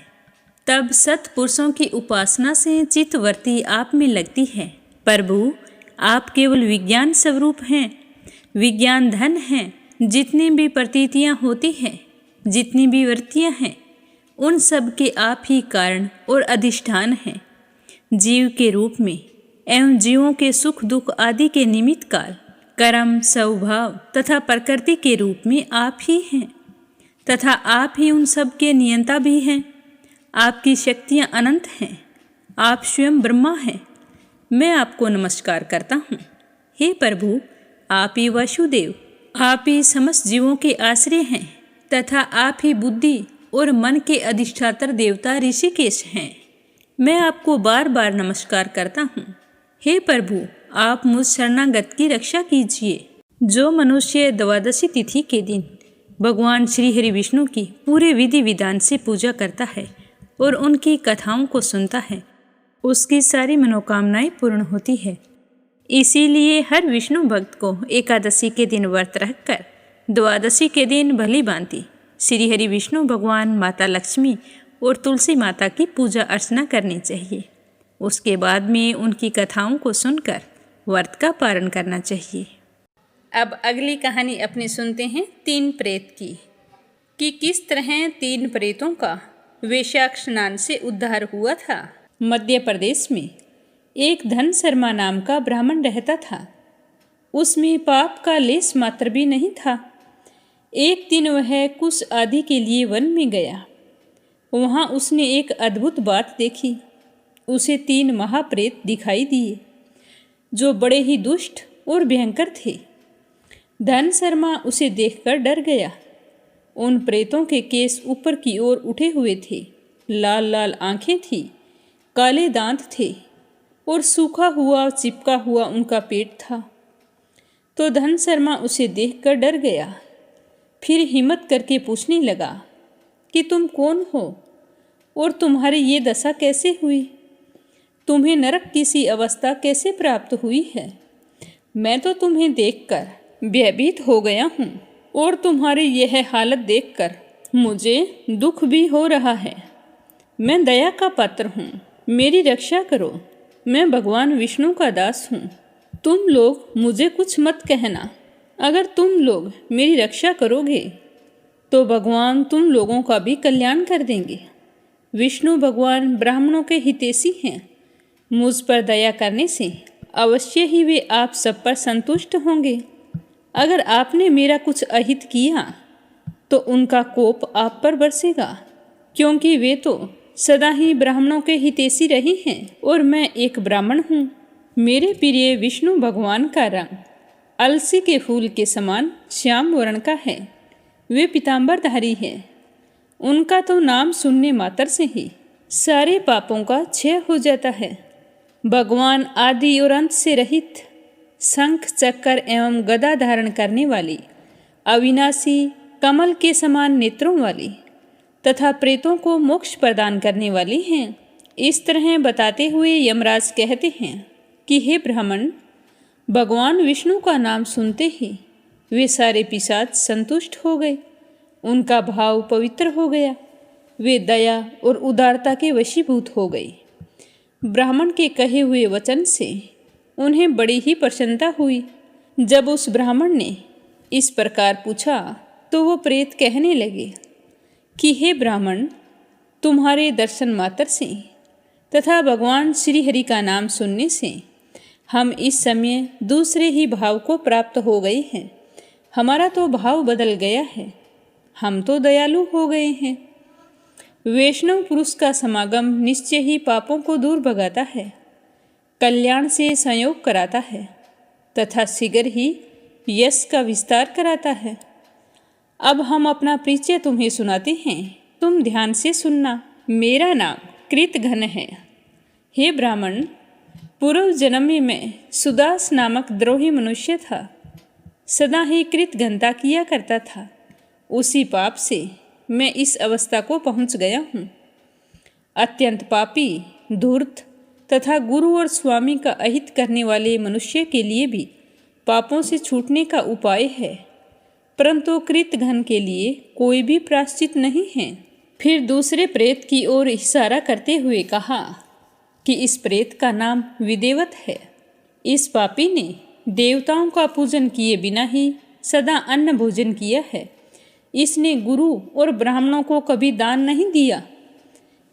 तब सत्पुरुषों की उपासना से चित्तवृत्ति आप में लगती है। प्रभु, आप केवल विज्ञान स्वरूप हैं, विज्ञान धन हैं। जितनी भी प्रतीतियाँ होती हैं, जितनी भी वृत्तियाँ हैं, उन सब के आप ही कारण और अधिष्ठान हैं। जीव के रूप में एवं जीवों के सुख दुख आदि के निमित्त काल, कर्म, स्वभाव तथा प्रकृति के रूप में आप ही हैं तथा आप ही उन सब के नियंता भी हैं। आपकी शक्तियाँ अनंत हैं। आप स्वयं ब्रह्मा हैं। मैं आपको नमस्कार करता हूँ। हे प्रभु, आप ही वासुदेव, आप ही समस्त जीवों के आश्रय हैं तथा आप ही बुद्धि और मन के अधिष्ठात्र देवता ऋषिकेश हैं। मैं आपको बार बार नमस्कार करता हूँ। हे प्रभु, आप मुझ शरणागत की रक्षा कीजिए। जो मनुष्य द्वादशी तिथि के दिन भगवान श्री हरि विष्णु की पूरे विधि विधान से पूजा करता है और उनकी कथाओं को सुनता है, उसकी सारी मनोकामनाएं पूर्ण होती है। इसीलिए हर विष्णु भक्त को एकादशी के दिन व्रत रखकर द्वादशी के दिन भली भांति श्री हरि विष्णु भगवान, माता लक्ष्मी और तुलसी माता की पूजा अर्चना करनी चाहिए। उसके बाद में उनकी कथाओं को सुनकर व्रत का पारण करना चाहिए। अब अगली कहानी अपनी सुनते हैं 3 प्रेत की, कि किस तरह 3 प्रेतों का वैशाख स्नान से उद्धार हुआ था। मध्य प्रदेश में एक धन शर्मा नाम का ब्राह्मण रहता था। उसमें पाप का लेस मात्र भी नहीं था। एक दिन वह कुछ आदि के लिए वन में गया। वहाँ उसने एक अद्भुत बात देखी। उसे 3 महाप्रेत दिखाई दिए जो बड़े ही दुष्ट और भयंकर थे। धन शर्मा उसे देखकर डर गया। उन प्रेतों के केस ऊपर की ओर उठे हुए थे, लाल लाल आंखें थी, काले दांत थे और सूखा हुआ चिपका हुआ उनका पेट था। तो धन शर्मा उसे देखकर डर गया। फिर हिम्मत करके पूछने लगा कि तुम कौन हो और तुम्हारी ये दशा कैसे हुई? तुम्हें नरक की सी अवस्था कैसे प्राप्त हुई है? मैं तो तुम्हें देखकर भयभीत हो गया हूँ और तुम्हारी यह हालत देखकर मुझे दुख भी हो रहा है। मैं दया का पात्र हूँ, मेरी रक्षा करो। मैं भगवान विष्णु का दास हूँ। तुम लोग मुझे कुछ मत कहना। अगर तुम लोग मेरी रक्षा करोगे तो भगवान तुम लोगों का भी कल्याण कर देंगे। विष्णु भगवान ब्राह्मणों के हितैषी हैं। मुझ पर दया करने से अवश्य ही वे आप सब पर संतुष्ट होंगे। अगर आपने मेरा कुछ अहित किया तो उनका कोप आप पर बरसेगा, क्योंकि वे तो सदा ही ब्राह्मणों के हितैषी रहे हैं और मैं एक ब्राह्मण हूँ। मेरे प्रिय विष्णु भगवान का रंग अलसी के फूल के समान श्याम वर्ण का है। वे पीताम्बरधारी हैं। उनका तो नाम सुनने मात्र से ही सारे पापों का क्षय हो जाता है। भगवान आदि और अंत से रहित, शंख चक्कर एवं गदा धारण करने वाली, अविनाशी, कमल के समान नेत्रों वाली तथा प्रेतों को मोक्ष प्रदान करने वाली हैं। इस तरह बताते हुए यमराज कहते हैं कि हे ब्राह्मण, भगवान विष्णु का नाम सुनते ही वे सारे पिशाच संतुष्ट हो गए। उनका भाव पवित्र हो गया। वे दया और उदारता के वशीभूत हो गए। ब्राह्मण के कहे हुए वचन से उन्हें बड़ी ही प्रसन्नता हुई। जब उस ब्राह्मण ने इस प्रकार पूछा तो वो प्रेत कहने लगे कि हे ब्राह्मण, तुम्हारे दर्शन मात्र से तथा भगवान श्री हरि का नाम सुनने से हम इस समय दूसरे ही भाव को प्राप्त हो गए हैं। हमारा तो भाव बदल गया है। हम तो दयालु हो गए हैं। वैष्णव पुरुष का समागम निश्चय ही पापों को दूर भगाता है, कल्याण से संयोग कराता है तथा शीघ्र ही यश का विस्तार कराता है। अब हम अपना परिचय तुम्हें सुनाते हैं, तुम ध्यान से सुनना। मेरा नाम कृतघ्न है। हे ब्राह्मण, पूर्व जन्म में मैं सुदास नामक द्रोही मनुष्य था। सदा ही कृतघ्नता किया करता था। उसी पाप से मैं इस अवस्था को पहुंच गया हूँ। अत्यंत पापी, धूर्त तथा गुरु और स्वामी का अहित करने वाले मनुष्य के लिए भी पापों से छूटने का उपाय है, परंतु कृतघ्न के लिए कोई भी प्रायश्चित नहीं है। फिर दूसरे प्रेत की ओर इशारा करते हुए कहा कि इस प्रेत का नाम विदेवत है। इस पापी ने देवताओं का पूजन किए बिना ही सदा अन्न भोजन किया है। इसने गुरु और ब्राह्मणों को कभी दान नहीं दिया,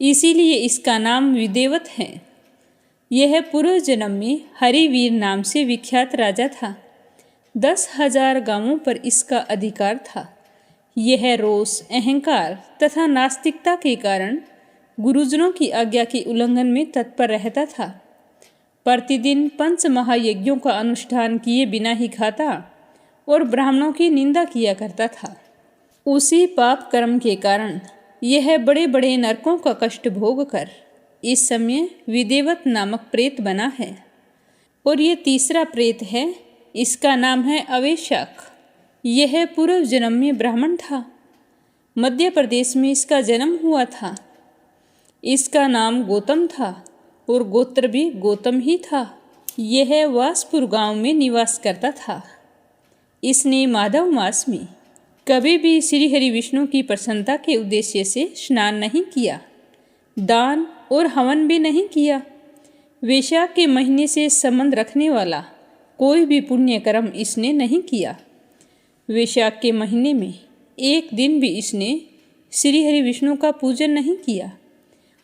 इसीलिए इसका नाम विदेवत है। यह पूर्व जन्म में हरिवीर नाम से विख्यात राजा था। 10,000 गांवों पर इसका अधिकार था। यह रोष, अहंकार तथा नास्तिकता के कारण गुरुजनों की आज्ञा के उल्लंघन में तत्पर रहता था। प्रतिदिन 5 महायज्ञों का अनुष्ठान किए बिना ही खाता और ब्राह्मणों की निंदा किया करता था। उसी पाप कर्म के कारण यह बड़े बड़े नरकों का कष्ट भोग कर इस समय विदेवत नामक प्रेत बना है। और ये तीसरा प्रेत है, इसका नाम है अवेशक। यह पूर्व जन्म में ब्राह्मण था। मध्य प्रदेश में इसका जन्म हुआ था। इसका नाम गौतम था और गोत्र भी गौतम ही था। यह वासपुर गांव में निवास करता था। इसने माधव मास में कभी भी श्री हरि विष्णु की प्रसन्नता के उद्देश्य से स्नान नहीं किया, दान और हवन भी नहीं किया। वैशाख के महीने से संबंध रखने वाला कोई भी पुण्य कर्म इसने नहीं किया। वैशाख के महीने में एक दिन भी इसने श्री हरि विष्णु का पूजन नहीं किया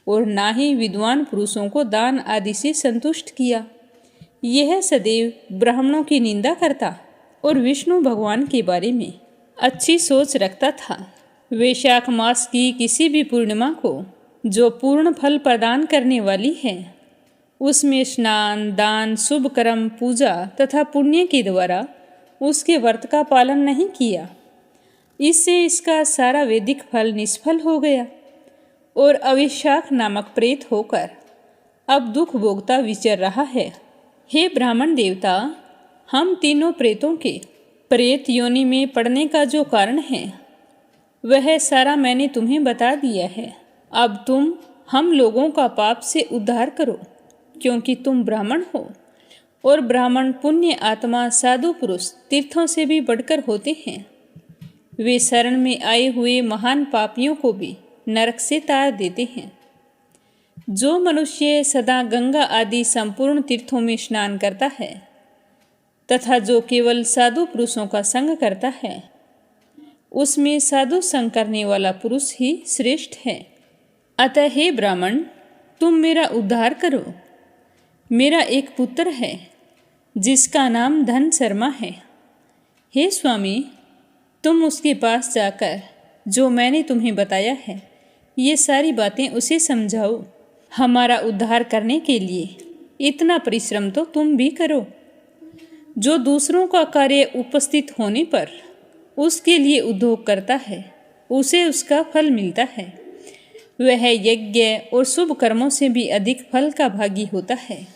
और ना ही विद्वान पुरुषों को दान आदि से संतुष्ट किया। यह सदैव ब्राह्मणों की निंदा करता और विष्णु भगवान के बारे में अच्छी सोच रखता था। वैशाख मास की किसी भी पूर्णिमा को, जो पूर्ण फल प्रदान करने वाली है, उसमें स्नान, दान, शुभ कर्म, पूजा तथा पुण्य के द्वारा उसके व्रत का पालन नहीं किया, इससे इसका सारा वैदिक फल निष्फल हो गया और अविशाख नामक प्रेत होकर अब दुख भोगता विचर रहा है। हे ब्राह्मण देवता, हम तीनों प्रेतों के प्रेत योनि में पड़ने का जो कारण है वह सारा मैंने तुम्हें बता दिया है। अब तुम हम लोगों का पाप से उद्धार करो, क्योंकि तुम ब्राह्मण हो और ब्राह्मण पुण्य आत्मा, साधु पुरुष तीर्थों से भी बढ़कर होते हैं। वे शरण में आए हुए महान पापियों को भी नरक से तार देते हैं। जो मनुष्य सदा गंगा आदि संपूर्ण तीर्थों में स्नान करता है तथा जो केवल साधु पुरुषों का संग करता है, उसमें साधु संग करने वाला पुरुष ही श्रेष्ठ है। अतः हे ब्राह्मण, तुम मेरा उद्धार करो। मेरा एक पुत्र है जिसका नाम धन शर्मा है। हे स्वामी, तुम उसके पास जाकर जो मैंने तुम्हें बताया है ये सारी बातें उसे समझाओ। हमारा उद्धार करने के लिए इतना परिश्रम तो तुम भी करो। जो दूसरों का कार्य उपस्थित होने पर उसके लिए उद्योग करता है, उसे उसका फल मिलता है। वह यज्ञ और शुभ कर्मों से भी अधिक फल का भागी होता है।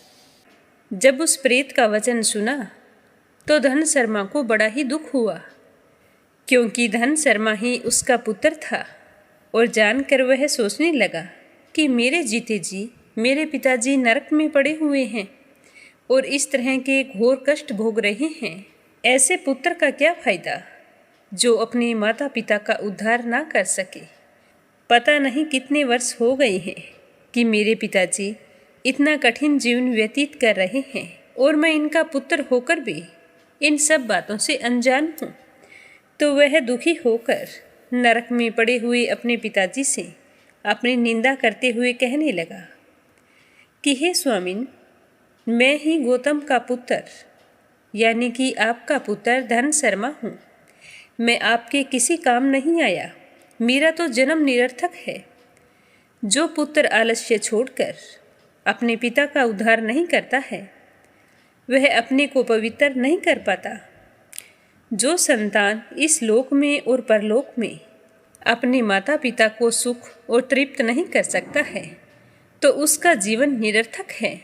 जब उस प्रेत का वचन सुना तो धन शर्मा को बड़ा ही दुख हुआ, क्योंकि धन शर्मा ही उसका पुत्र था और जानकर वह सोचने लगा कि मेरे जीते जी मेरे पिताजी नरक में पड़े हुए हैं और इस तरह के घोर कष्ट भोग रहे हैं। ऐसे पुत्र का क्या फायदा जो अपने माता पिता का उद्धार ना कर सके। पता नहीं कितने वर्ष हो गए हैं कि मेरे पिताजी इतना कठिन जीवन व्यतीत कर रहे हैं और मैं इनका पुत्र होकर भी इन सब बातों से अनजान हूँ। तो वह दुखी होकर नरक में पड़े हुए अपने पिताजी से अपनी निंदा करते हुए कहने लगा कि हे स्वामिन, मैं ही गौतम का पुत्र यानी कि आपका पुत्र धन शर्मा हूँ। मैं आपके किसी काम नहीं आया। मेरा तो जन्म निरर्थक है। जो पुत्र आलस्य छोड़कर अपने पिता का उद्धार नहीं करता है वह अपने को पवित्र नहीं कर पाता। जो संतान इस लोक में और परलोक में अपने माता पिता को सुख और तृप्त नहीं कर सकता है तो उसका जीवन निरर्थक है।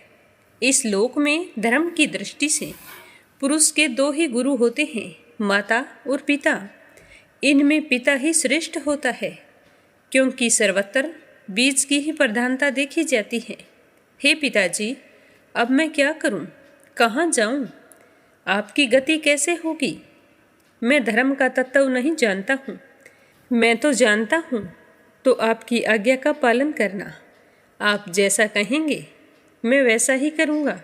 इस लोक में धर्म की दृष्टि से पुरुष के दो ही गुरु होते हैं, माता और पिता। इनमें पिता ही श्रेष्ठ होता है, क्योंकि सर्वत्र बीज की ही प्रधानता देखी जाती है। हे पिताजी, अब मैं क्या करूं? कहाँ जाऊं? आपकी गति कैसे होगी? मैं धर्म का तत्व नहीं जानता हूँ। मैं तो जानता हूँ तो आपकी आज्ञा का पालन करना। आप जैसा कहेंगे मैं वैसा ही करूँगा।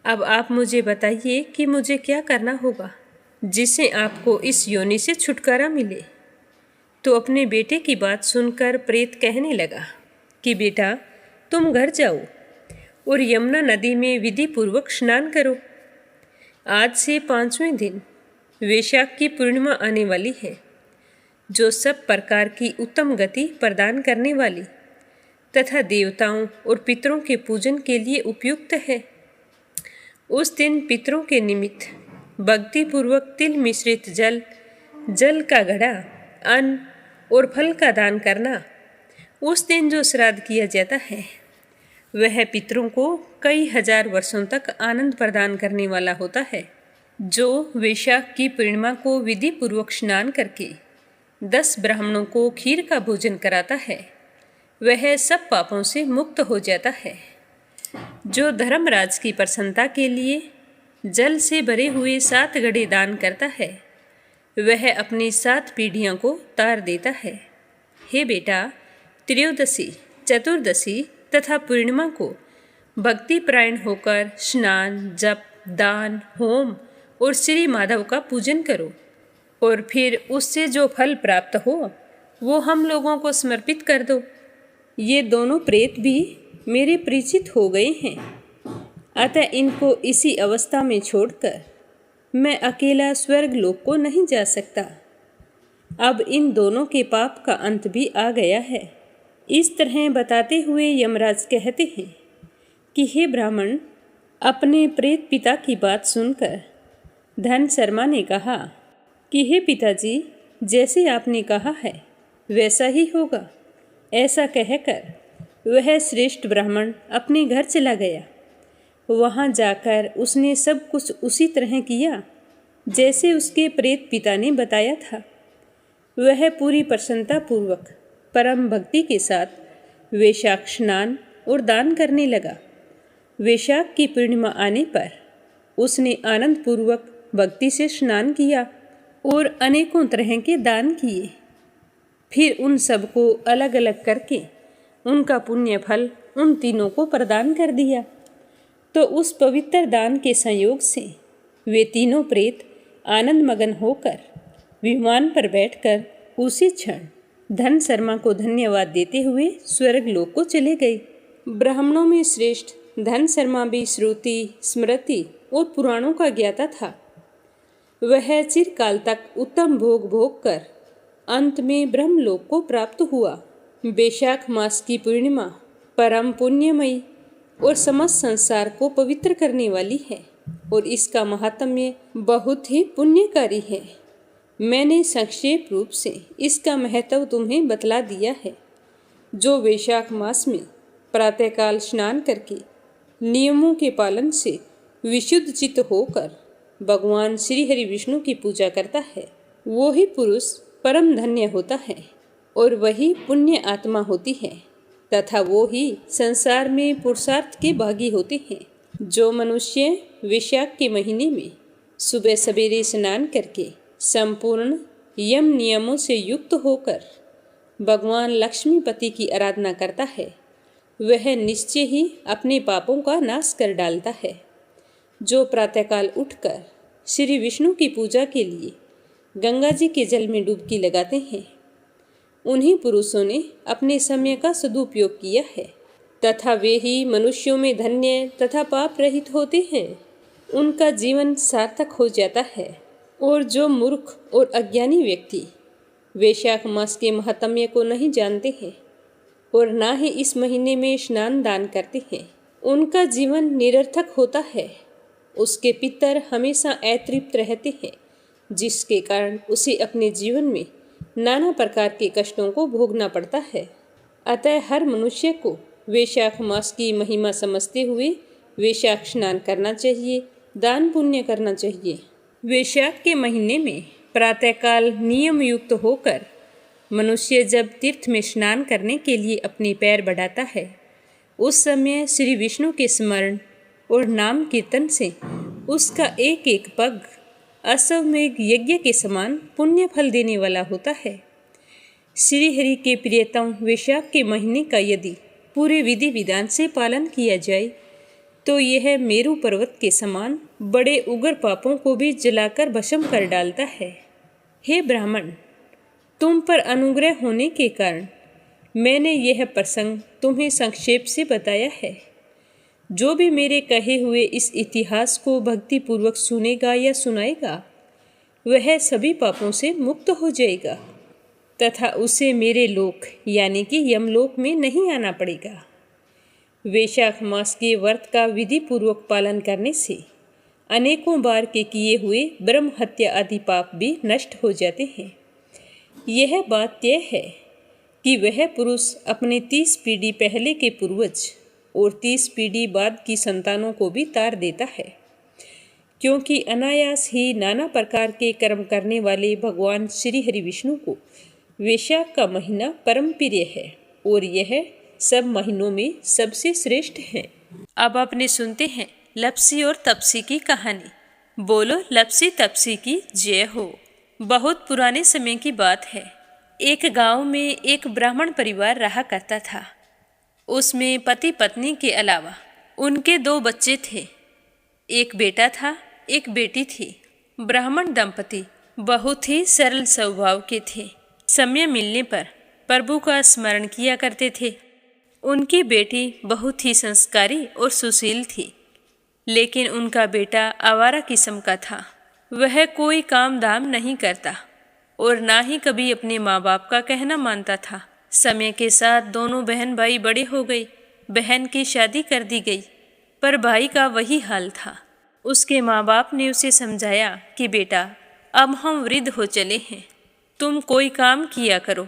अब आप मुझे बताइए कि मुझे क्या करना होगा जिससे आपको इस योनि से छुटकारा मिले। तो अपने बेटे की बात सुनकर प्रेत कहने लगा कि बेटा, तुम घर जाओ और यमुना नदी में विधि पूर्वक स्नान करो। आज से 5वें दिन वैशाख की पूर्णिमा आने वाली है, जो सब प्रकार की उत्तम गति प्रदान करने वाली तथा देवताओं और पितरों के पूजन के लिए उपयुक्त है। उस दिन पितरों के निमित्त भक्ति पूर्वक तिल मिश्रित जल का घड़ा, अन्न और फल का दान करना। उस दिन जो श्राद्ध किया जाता है वह पितरों को कई हजार वर्षों तक आनंद प्रदान करने वाला होता है। जो वैशाख की पूर्णिमा को विधि पूर्वक स्नान करके 10 ब्राह्मणों को खीर का भोजन कराता है वह सब पापों से मुक्त हो जाता है। जो धर्मराज की प्रसन्नता के लिए जल से भरे हुए 7 घड़े दान करता है वह अपनी 7 पीढ़ियों को तार देता है। हे बेटा, त्रयोदशी, चतुर्दशी तथा पूर्णिमा को भक्ति परायण होकर स्नान, जप, दान, होम और श्री माधव का पूजन करो और फिर उससे जो फल प्राप्त हो वो हम लोगों को समर्पित कर दो। ये दोनों प्रेत भी मेरे परिचित हो गए हैं, अतः इनको इसी अवस्था में छोड़कर मैं अकेला स्वर्ग लोक को नहीं जा सकता। अब इन दोनों के पाप का अंत भी आ गया है। इस तरह बताते हुए यमराज कहते हैं कि हे ब्राह्मण, अपने प्रेत पिता की बात सुनकर धन शर्मा ने कहा कि हे पिताजी, जैसे आपने कहा है वैसा ही होगा। ऐसा कहकर वह श्रेष्ठ ब्राह्मण अपने घर चला गया। वहाँ जाकर उसने सब कुछ उसी तरह किया जैसे उसके प्रेत पिता ने बताया था। वह पूरी प्रसन्नता पूर्वक परम भक्ति के साथ वैशाख स्नान और दान करने लगा। वैशाख की पूर्णिमा आने पर उसने आनंद पूर्वक भक्ति से स्नान किया और अनेकों तरह के दान किए। फिर उन सबको अलग अलग करके उनका पुण्य फल उन तीनों को प्रदान कर दिया। तो उस पवित्र दान के संयोग से वे तीनों प्रेत आनंद मगन होकर विमान पर बैठकर उसी क्षण धन शर्मा को धन्यवाद देते हुए स्वर्ग लोक को चले गए। ब्राह्मणों में श्रेष्ठ धन शर्मा भी श्रुति, स्मृति और पुराणों का ज्ञाता था। वह चिरकाल तक उत्तम भोग भोग कर अंत में ब्रह्मलोक को प्राप्त हुआ। वैशाख मास की पूर्णिमा परम पुण्यमयी और समस्त संसार को पवित्र करने वाली है और इसका महात्म्य बहुत ही पुण्यकारी है। मैंने संक्षेप रूप से इसका महत्व तुम्हें बतला दिया है। जो वैशाख मास में प्रातःकाल स्नान करके नियमों के पालन से विशुद्ध चित्त होकर भगवान श्री हरि विष्णु की पूजा करता है, वो ही पुरुष परम धन्य होता है और वही पुण्य आत्मा होती है तथा वो ही संसार में पुरुषार्थ के भागी होते हैं। जो मनुष्य वैशाख के महीने में सुबह सवेरे स्नान करके संपूर्ण यम नियमों से युक्त होकर भगवान लक्ष्मीपति की आराधना करता है, वह निश्चय ही अपने पापों का नाश कर डालता है। जो प्रातःकाल उठकर श्री विष्णु की पूजा के लिए गंगा जी के जल में डुबकी लगाते हैं, उन्हीं पुरुषों ने अपने समय का सदुपयोग किया है तथा वे ही मनुष्यों में धन्य तथा पाप रहित होते हैं। उनका जीवन सार्थक हो जाता है। और जो मूर्ख और अज्ञानी व्यक्ति वैशाख मास के महात्म्य को नहीं जानते हैं और ना ही इस महीने में स्नान दान करते हैं, उनका जीवन निरर्थक होता है। उसके पितर हमेशा अतृप्त रहते हैं, जिसके कारण उसे अपने जीवन में नाना प्रकार के कष्टों को भोगना पड़ता है। अतः हर मनुष्य को वैशाख मास की महिमा समझते हुए वैशाख स्नान करना चाहिए, दान पुण्य करना चाहिए। वैशाख के महीने में प्रातःकाल नियम युक्त होकर मनुष्य जब तीर्थ में स्नान करने के लिए अपने पैर बढ़ाता है, उस समय श्री विष्णु के स्मरण और नाम कीर्तन से उसका एक एक पग अश्वमेध यज्ञ के समान पुण्य फल देने वाला होता है। श्री हरि के प्रियतम वैशाख के महीने का यदि पूरे विधि विधान से पालन किया जाए तो यह मेरू पर्वत के समान बड़े उग्र पापों को भी जलाकर भस्म कर डालता है। हे ब्राह्मण, तुम पर अनुग्रह होने के कारण मैंने यह प्रसंग तुम्हें संक्षेप से बताया है। जो भी मेरे कहे हुए इस इतिहास को भक्तिपूर्वक सुनेगा या सुनाएगा, वह सभी पापों से मुक्त हो जाएगा तथा उसे मेरे लोक यानी कि यमलोक में नहीं आना पड़ेगा। वैशाख मास के व्रत का विधि पूर्वक पालन करने से अनेकों बार के किए हुए ब्रह्म हत्या आदि पाप भी नष्ट हो जाते हैं। यह बात तय है कि वह पुरुष अपने 30 पीढ़ी पहले के पूर्वज और 30 पीढ़ी बाद की संतानों को भी तार देता है, क्योंकि अनायास ही नाना प्रकार के कर्म करने वाले भगवान श्री हरि विष्णु को वैशाख का महीना परम प्रिय है और यह सब महीनों में सबसे श्रेष्ठ है। अब आपने सुनते हैं लपसी और तपसी की कहानी। बोलो लपसी तपसी की जय हो। बहुत पुराने समय की बात है। एक गांव में एक ब्राह्मण परिवार रहा करता था। उसमें पति पत्नी के अलावा उनके 2 बच्चे थे। एक बेटा था, एक बेटी थी। ब्राह्मण दंपति बहुत ही सरल स्वभाव के थे। समय मिलने पर प्रभु का स्मरण किया करते थे। उनकी बेटी बहुत ही संस्कारी और सुशील थी, लेकिन उनका बेटा आवारा किस्म का था। वह कोई काम धाम नहीं करता और ना ही कभी अपने माँ बाप का कहना मानता था। समय के साथ दोनों बहन भाई बड़े हो गए। बहन की शादी कर दी गई, पर भाई का वही हाल था। उसके माँ बाप ने उसे समझाया कि बेटा, अब हम वृद्ध हो चले हैं, तुम कोई काम किया करो।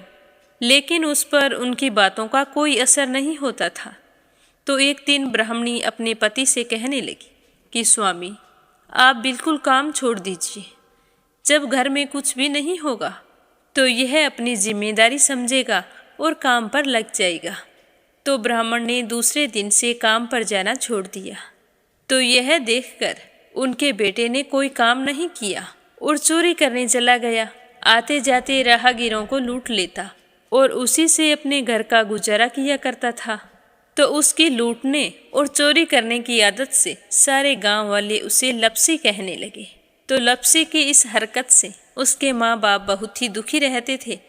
लेकिन उस पर उनकी बातों का कोई असर नहीं होता था। तो एक दिन ब्राह्मणी अपने पति से कहने लगी कि स्वामी, आप बिल्कुल काम छोड़ दीजिए। जब घर में कुछ भी नहीं होगा तो यह अपनी जिम्मेदारी समझेगा और काम पर लग जाएगा। तो ब्राह्मण ने दूसरे दिन से काम पर जाना छोड़ दिया। तो यह देखकर उनके बेटे ने कोई काम नहीं किया और चोरी करने चला गया। आते जाते राहगीरों को लूट लेता और उसी से अपने घर का गुजारा किया करता था। तो उसकी लूटने और चोरी करने की आदत से सारे गांव वाले उसे लपसी कहने लगे। तो लपसी की इस हरकत से उसके माँ बाप बहुत ही दुखी रहते थे,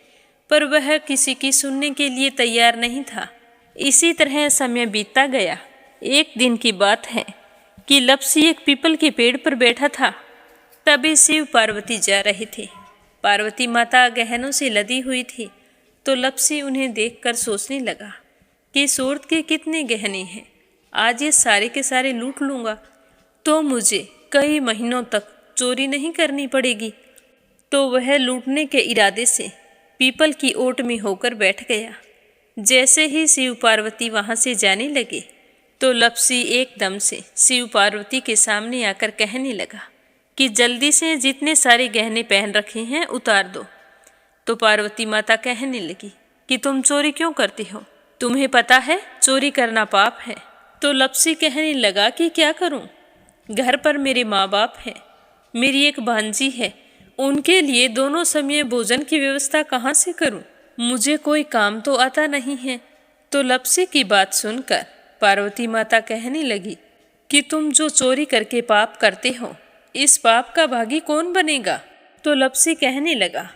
पर वह किसी की सुनने के लिए तैयार नहीं था। इसी तरह समय बीतता गया। एक दिन की बात है कि लपसी एक पीपल के पेड़ पर बैठा था। तभी शिव पार्वती जा रहे थे। पार्वती माता गहनों से लदी हुई थी। तो लपसी उन्हें देखकर सोचने लगा कि सूरत के कितने गहने हैं, आज ये सारे के सारे लूट लूँगा तो मुझे कई महीनों तक चोरी नहीं करनी पड़ेगी। तो वह लूटने के इरादे से पीपल की ओट में होकर बैठ गया। जैसे ही शिव पार्वती वहाँ से जाने लगे तो लपसी एकदम से शिव पार्वती के सामने आकर कहने लगा कि जल्दी से जितने सारे गहने पहन रखे हैं उतार दो। तो पार्वती माता कहने लगी कि तुम चोरी क्यों करती हो, तुम्हें पता है चोरी करना पाप है। तो लपसी कहने लगा कि क्या करूं, घर पर मेरे माँ बाप हैं, मेरी एक भांजी है, उनके लिए दोनों समय भोजन की व्यवस्था कहाँ से करूं, मुझे कोई काम तो आता नहीं है। तो लपसी की बात सुनकर पार्वती माता कहने लगी कि तुम जो चोरी करके पाप करते हो, इस पाप का भागी कौन बनेगा। तो लपसी कहने लगा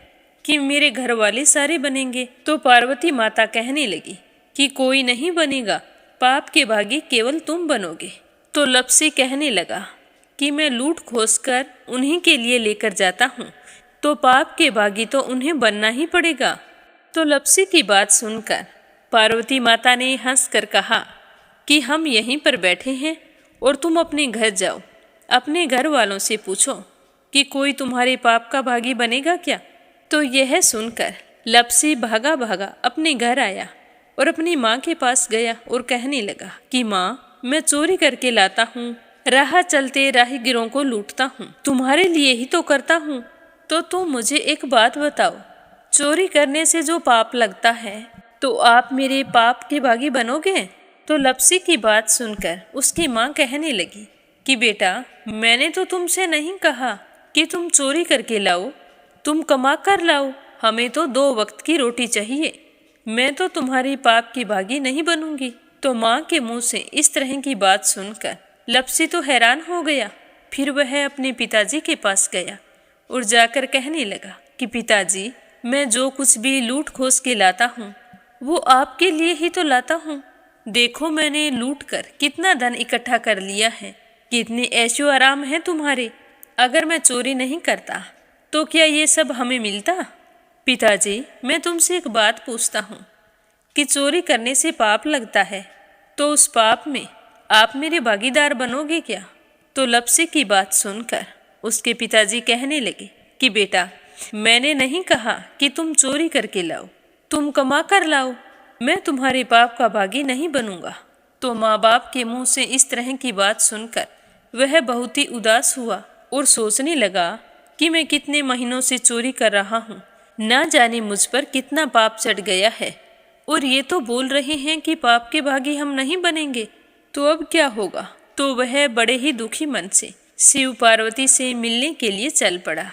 कि मेरे घर वाले सारे बनेंगे। तो पार्वती माता कहने लगी कि कोई नहीं बनेगा, पाप के भागी केवल तुम बनोगे। तो लपसी कहने लगा कि मैं लूट खोस कर उन्हीं के लिए लेकर जाता हूँ, तो पाप के भागी तो उन्हें बनना ही पड़ेगा। तो लपसी की बात सुनकर पार्वती माता ने हंसकर कहा कि हम यहीं पर बैठे हैं और तुम अपने घर जाओ, अपने घर वालों से पूछो कि कोई तुम्हारे पाप का भागी बनेगा क्या। तो यह सुनकर लपसी भागा भागा अपने घर आया और अपनी माँ के पास गया और कहने लगा कि माँ, मैं चोरी करके लाता हूँ, राह चलते राहगीरों को लूटता हूँ, तुम्हारे लिए ही तो करता हूँ। तो तुम मुझे एक बात बताओ, चोरी करने से जो पाप लगता है तो आप मेरे पाप के भागी बनोगे। तो लपसी की बात सुनकर उसकी माँ कहने लगी कि बेटा, मैंने तो तुमसे नहीं कहा कि तुम चोरी करके लाओ, तुम कमा कर लाओ, हमें तो 2 वक्त की रोटी चाहिए, मैं तो तुम्हारी पाप की भागी नहीं बनूंगी। तो माँ के मुंह से इस तरह की बात सुनकर लपसी तो हैरान हो गया। फिर वह अपने पिताजी के पास गया और जाकर कहने लगा कि पिताजी, मैं जो कुछ भी लूट खोस के लाता हूँ वो आपके लिए ही तो लाता हूँ। देखो, मैंने लूट कर कितना धन इकट्ठा कर लिया है, कितने ऐशो आराम है तुम्हारे। अगर मैं चोरी नहीं करता तो क्या ये सब हमें मिलता। पिताजी, मैं तुमसे एक बात पूछता हूँ कि चोरी करने से पाप लगता है, तो उस पाप में आप मेरे भागीदार बनोगे क्या। तो लपसी की बात सुनकर उसके पिताजी कहने लगे कि बेटा, मैंने नहीं कहा कि तुम चोरी करके लाओ, तुम कमा कर लाओ, मैं तुम्हारे पाप का भागी नहीं बनूंगा। तो माँ बाप के मुंह से इस तरह की बात सुनकर वह बहुत ही उदास हुआ और सोचने लगा कि मैं कितने महीनों से चोरी कर रहा हूँ, ना जाने मुझ पर कितना पाप चढ़ गया है, और ये तो बोल रहे हैं कि पाप के भागी हम नहीं बनेंगे, तो अब क्या होगा। तो वह बड़े ही दुखी मन से शिव पार्वती से मिलने के लिए चल पड़ा।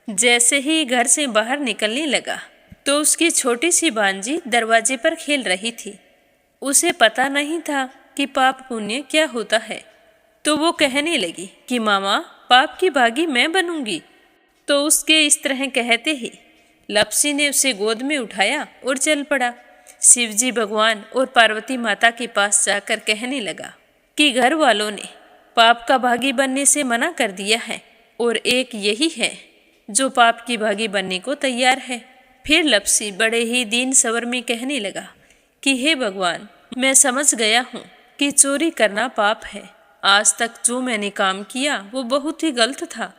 जैसे ही घर से बाहर निकलने लगा तो उसकी छोटी सी भांजी दरवाजे पर खेल रही थी। उसे पता नहीं था कि पाप पुण्य क्या होता है। तो वो कहने लगी कि मामा, पाप की भागी मैं बनूंगी। तो उसके इस तरह कहते ही लपसी ने उसे गोद में उठाया और चल पड़ा। शिवजी भगवान और पार्वती माता के पास जाकर कहने लगा कि घर वालों ने पाप का भागी बनने से मना कर दिया है, और एक यही है जो पाप की भागी बनने को तैयार है। फिर लप्सी बड़े ही दीन स्वर में कहने लगा कि हे भगवान, मैं समझ गया हूँ कि चोरी करना पाप है। आज तक जो मैंने काम किया वो बहुत ही गलत था,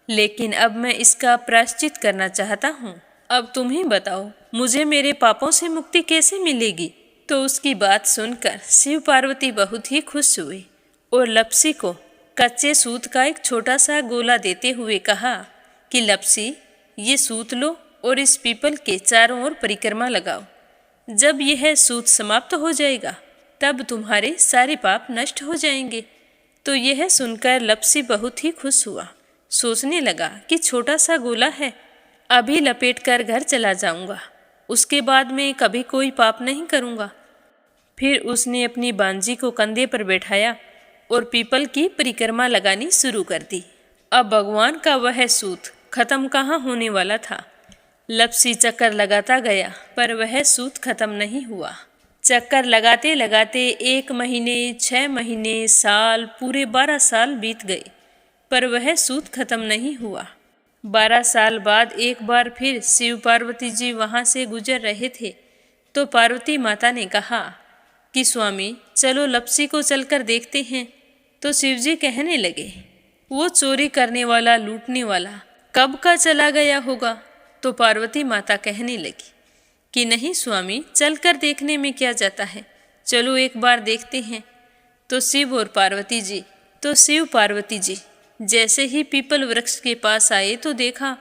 लेकिन अब मैं इसका प्रायश्चित करना चाहता हूँ। अब तुम ही बताओ, मुझे मेरे पापों से मुक्ति कैसे मिलेगी? तो उसकी बात सुनकर शिव पार्वती बहुत ही खुश हुए और लप्सी को कच्चे सूत का एक छोटा सा गोला देते हुए कहा कि लप्सी, ये सूत लो और इस पीपल के चारों ओर परिक्रमा लगाओ। जब यह सूत समाप्त हो जाएगा तब तुम्हारे सारे पाप नष्ट हो जाएंगे। तो यह सुनकर लप्सी बहुत ही खुश हुआ। सोचने लगा कि छोटा सा गोला है, अभी लपेट कर घर चला जाऊंगा, उसके बाद में कभी कोई पाप नहीं करूंगा। फिर उसने अपनी बांजी को कंधे पर बैठाया और पीपल की परिक्रमा लगानी शुरू कर दी। अब भगवान का वह सूत खत्म कहाँ होने वाला था। लप्सी चक्कर लगाता गया पर वह सूत खत्म नहीं हुआ। चक्कर लगाते लगाते 1 महीने, 6 महीने, साल, पूरे 12 साल बीत गए, पर वह सूत खत्म नहीं हुआ। 12 साल बाद एक बार फिर शिव पार्वती जी वहाँ से गुजर रहे थे, तो पार्वती माता ने कहा कि स्वामी, चलो लप्सी को चलकर देखते हैं। तो शिवजी कहने लगे, वो चोरी करने वाला, लूटने वाला कब का चला गया होगा? तो पार्वती माता कहने लगी कि नहीं स्वामी, चलकर देखने में क्या जाता है, चलो एक बार देखते हैं। तो शिव पार्वती जी जैसे ही पीपल वृक्ष के पास आए तो देखा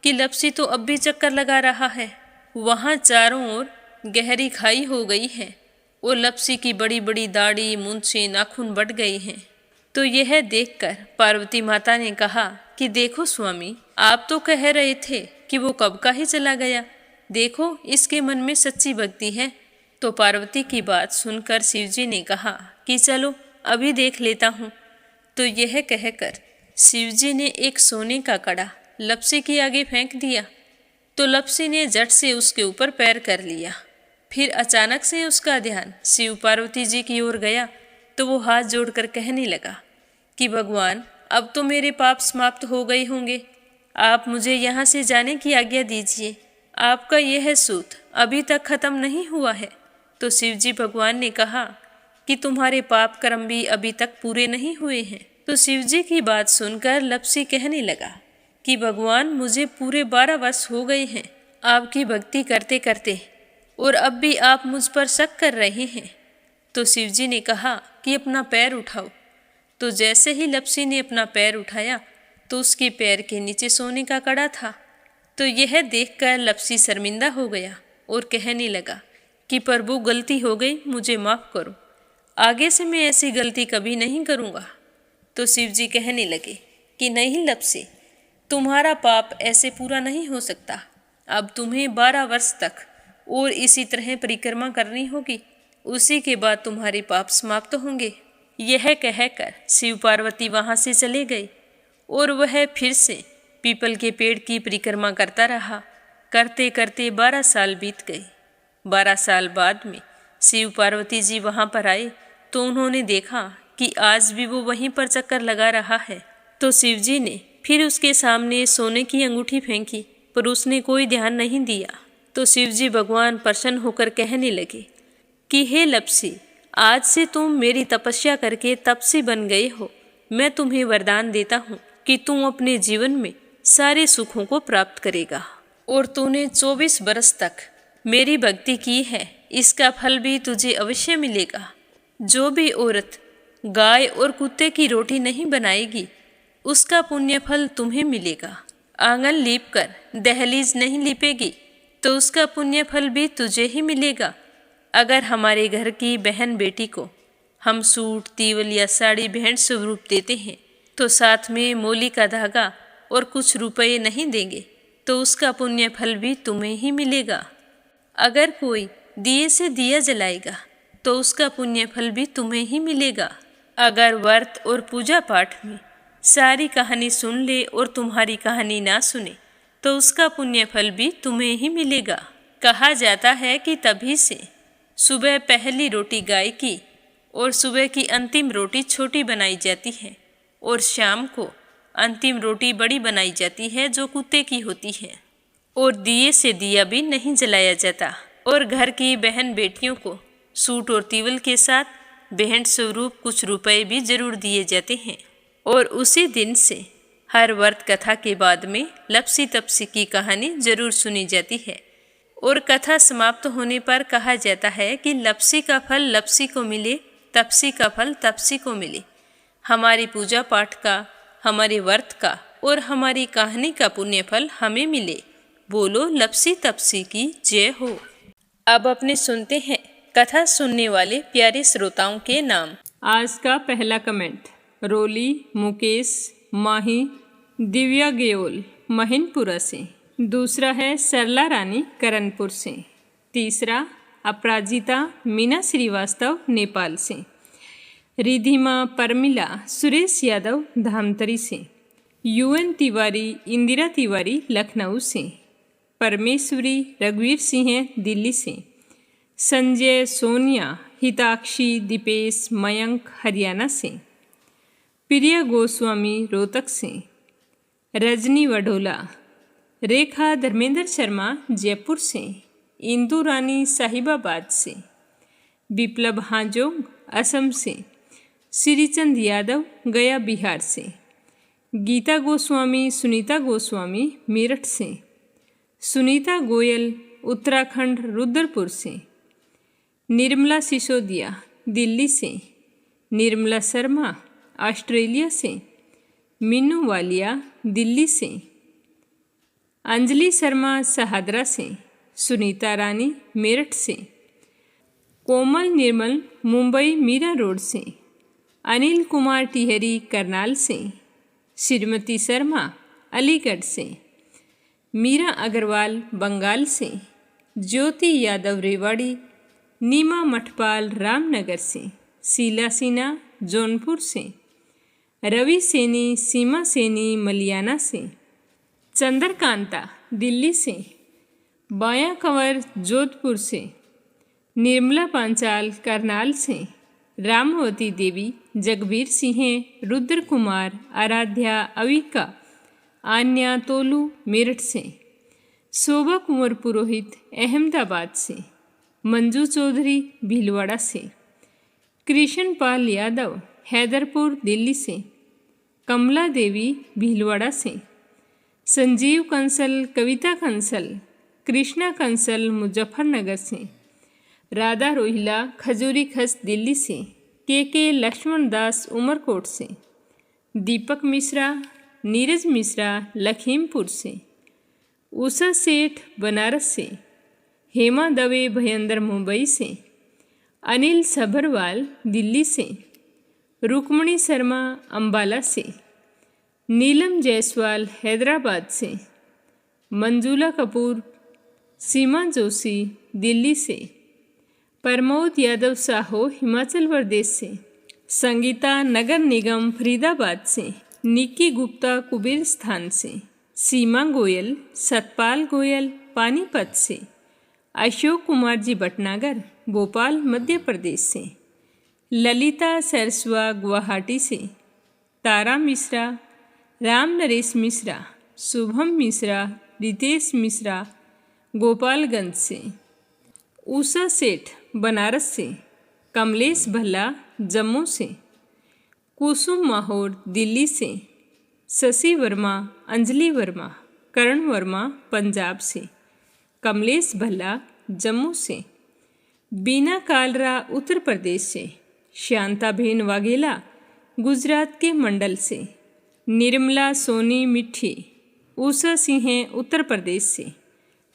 कि लप्सी तो अब भी चक्कर लगा रहा है। वहाँ चारों ओर गहरी खाई हो गई है और लप्सी की बड़ी बड़ी दाढ़ी, मूंछें, नाखून बढ़ गए हैं। तो यह देखकर पार्वती माता ने कहा कि देखो स्वामी, आप तो कह रहे थे कि वो कब का ही चला गया, देखो इसके मन में सच्ची भक्ति है। तो पार्वती की बात सुनकर शिवजी ने कहा कि चलो अभी देख लेता हूँ। तो यह कहकर शिवजी ने एक सोने का कड़ा लप्सी के आगे फेंक दिया। तो लप्सी ने झट से उसके ऊपर पैर कर लिया। फिर अचानक से उसका ध्यान शिव पार्वती जी की ओर गया, तो वो हाथ जोड़कर कहने लगा कि भगवान, अब तो मेरे पाप समाप्त हो गए होंगे, आप मुझे यहाँ से जाने की आज्ञा दीजिए। आपका यह सूत अभी तक खत्म नहीं हुआ है। तो शिवजी भगवान ने कहा कि तुम्हारे पाप कर्म भी अभी तक पूरे नहीं हुए हैं। तो शिवजी की बात सुनकर लप्सी कहने लगा कि भगवान, मुझे पूरे 12 वर्ष हो गए हैं आपकी भक्ति करते करते, और अब भी आप मुझ पर शक कर रहे हैं। तो शिवजी ने कहा कि अपना पैर उठाओ। तो जैसे ही लप्सी ने अपना पैर उठाया तो उसके पैर के नीचे सोने का कड़ा था। तो यह देखकर लप्सी शर्मिंदा हो गया और कहने लगा कि प्रभु, गलती हो गई, मुझे माफ़ करो, आगे से मैं ऐसी गलती कभी नहीं करूँगा। तो शिवजी कहने लगे कि नहीं लप्सी, तुम्हारा पाप ऐसे पूरा नहीं हो सकता। अब तुम्हें 12 वर्ष तक और इसी तरह परिक्रमा करनी होगी, उसी के बाद तुम्हारे पाप समाप्त होंगे। यह कहकर शिव पार्वती वहाँ से चले गए और वह फिर से पीपल के पेड़ की परिक्रमा करता रहा। करते करते 12 साल बीत गए। 12 साल बाद में शिव पार्वती जी वहाँ पर आए तो उन्होंने देखा कि आज भी वो वहीं पर चक्कर लगा रहा है। तो शिवजी ने फिर उसके सामने सोने की अंगूठी फेंकी, पर उसने कोई ध्यान नहीं दिया। तो शिवजी भगवान प्रसन्न होकर कहने लगे कि हे लप्सी, आज से तुम मेरी तपस्या करके तपसी बन गए हो। मैं तुम्हें वरदान देता हूँ कि तुम अपने जीवन में सारे सुखों को प्राप्त करेगा। और तूने 24 बरस तक मेरी भक्ति की है, इसका फल भी तुझे अवश्य मिलेगा। जो भी औरत गाय और कुत्ते की रोटी नहीं बनाएगी, उसका पुण्य फल तुम्हें मिलेगा। आंगन लीप कर दहलीज नहीं लीपेगी, तो उसका पुण्य फल भी तुझे ही मिलेगा। अगर हमारे घर की बहन बेटी को हम सूट, तीवल या साड़ी भेंट स्वरूप देते हैं, तो साथ में मोली का धागा और कुछ रुपये नहीं देंगे, तो उसका पुण्य फल भी तुम्हें ही मिलेगा। अगर कोई दिए से दिया जलाएगा, तो उसका पुण्य फल भी तुम्हें ही मिलेगा। अगर व्रत और पूजा पाठ में सारी कहानी सुन ले और तुम्हारी कहानी ना सुने, तो उसका पुण्य फल भी तुम्हें ही मिलेगा। कहा जाता है कि तभी से सुबह पहली रोटी गाय की और सुबह की अंतिम रोटी छोटी बनाई जाती है, और शाम को अंतिम रोटी बड़ी बनाई जाती है जो कुत्ते की होती है, और दिए से दिया भी नहीं जलाया जाता, और घर की बहन बेटियों को सूट और तीवल के साथ भेंट स्वरूप कुछ रुपए भी जरूर दिए जाते हैं। और उसी दिन से हर व्रत कथा के बाद में लपसी तपसी की कहानी जरूर सुनी जाती है, और कथा समाप्त होने पर कहा जाता है कि लपसी का फल लपसी को मिले, तपसी का फल तपसी को मिले। हमारी पूजा पाठ का, हमारे व्रत का और हमारी कहानी का पुण्य फल हमें मिले। बोलो लपसी तपसी की जय हो। अब अपने सुनते हैं कथा सुनने वाले प्यारे श्रोताओं के नाम। आज का पहला कमेंट रोली मुकेश माही दिव्या गेओल महिनपुरा से। दूसरा है सरला रानी करनपुर से। तीसरा अपराजिता मीना श्रीवास्तव नेपाल से। रिधिमा परमिला सुरेश यादव धामतरी से। यूएन तिवारी इंदिरा तिवारी लखनऊ से। परमेश्वरी रघुवीर सिंह दिल्ली से। संजय सोनिया हिताक्षी दीपेश मयंक हरियाणा से। प्रिया गोस्वामी रोहतक से। रजनी वडोला। रेखा धर्मेंद्र शर्मा जयपुर से। इंदु रानी साहिबाबाद से। विप्लव हाजोंग असम से। श्रीचंद यादव गया बिहार से। गीता गोस्वामी सुनीता गोस्वामी मेरठ से। सुनीता गोयल उत्तराखंड रुद्रपुर से। निर्मला सिसोदिया दिल्ली से। निर्मला शर्मा ऑस्ट्रेलिया से। मीनू वालिया दिल्ली से। अंजलि शर्मा सहादरा से। सुनीता रानी मेरठ से। कोमल निर्मल मुंबई मीरा रोड से। अनिल कुमार टिहरी करनाल से। श्रीमती शर्मा अलीगढ़ से। मीरा अग्रवाल बंगाल से। ज्योति यादव रेवाड़ी। नीमा मठपाल रामनगर से। शीला सिन्हा जौनपुर से। रवि सैनी सीमा सैनी मलियाना से। चंद्रकांता दिल्ली से। बाया कंवर जोधपुर से। निर्मला पांचाल करनाल से। रामवती देवी जगबीर सिंह रुद्र कुमार आराध्या अविका आन्या तोलू मेरठ से। शोभा कुंवर पुरोहित अहमदाबाद से। मंजू चौधरी भीलवाड़ा से। कृष्ण पाल यादव हैदरपुर दिल्ली से। कमला देवी भीलवाड़ा से। संजीव कंसल कविता कंसल कृष्णा कंसल मुजफ्फरनगर से। राधा रोहिला खजूरी खस दिल्ली से। के लक्ष्मण दास उमरकोट से। दीपक मिश्रा नीरज मिश्रा लखीमपुर से। उषा सेठ बनारस से। हेमा दवे भयंदर मुंबई से। अनिल सभरवाल दिल्ली से। रुक्मणी शर्मा अंबाला से। नीलम जायसवाल हैदराबाद से। मंजुला कपूर सीमा जोशी दिल्ली से। प्रमोद यादव साहो हिमाचल प्रदेश से। संगीता नगर निगम फरीदाबाद से। निक्की गुप्ता कुबेर स्थान से। सीमा गोयल सतपाल गोयल पानीपत से। अशोक कुमार जी भटनागर भोपाल मध्य प्रदेश से। ललिता सरस्वा गुवाहाटी से। तारा मिश्रा राम नरेश मिश्रा शुभम मिश्रा रितेश मिश्रा गोपालगंज से। उषा सेठ बनारस से। कमलेश भल्ला जम्मू से। कुसुम माहौर दिल्ली से। शशि वर्मा अंजलि वर्मा करण वर्मा पंजाब से। कमलेश भल्ला जम्मू से। बीना कालरा उत्तर प्रदेश से। शांताबेन वाघेला गुजरात के मंडल से। निर्मला सोनी मिट्ठी उषा सिंह उत्तर प्रदेश से।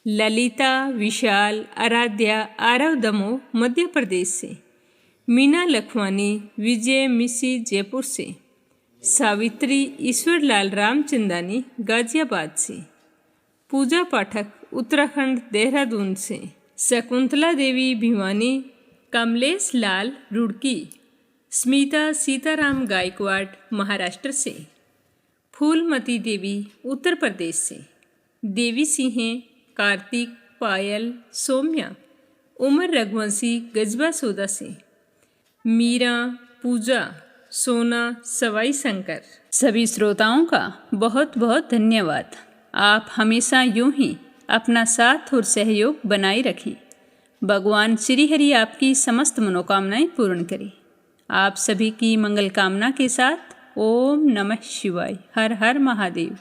ललिता विशाल आराध्या आरव दमोह मध्य प्रदेश से। मीना लखवानी विजय मिसी जयपुर से। सावित्री ईश्वरलाल रामचंदानी गाजियाबाद से। पूजा पाठक उत्तराखंड देहरादून से। शकुंतला देवी भिवानी। कमलेश लाल रुड़की। स्मिता सीताराम गायकवाड़ महाराष्ट्र से। फूलमती देवी उत्तर प्रदेश से। देवी सिंह कार्तिक पायल सौम्या उमर रघुवंशी गजबा सौदा से। मीरा पूजा सोना सवाई शंकर। सभी श्रोताओं का बहुत बहुत धन्यवाद। आप हमेशा यूं ही अपना साथ और सहयोग बनाए रखें। भगवान श्री हरि आपकी समस्त मनोकामनाएं पूर्ण करें। आप सभी की मंगल कामना के साथ ओम नमः शिवाय। हर हर महादेव।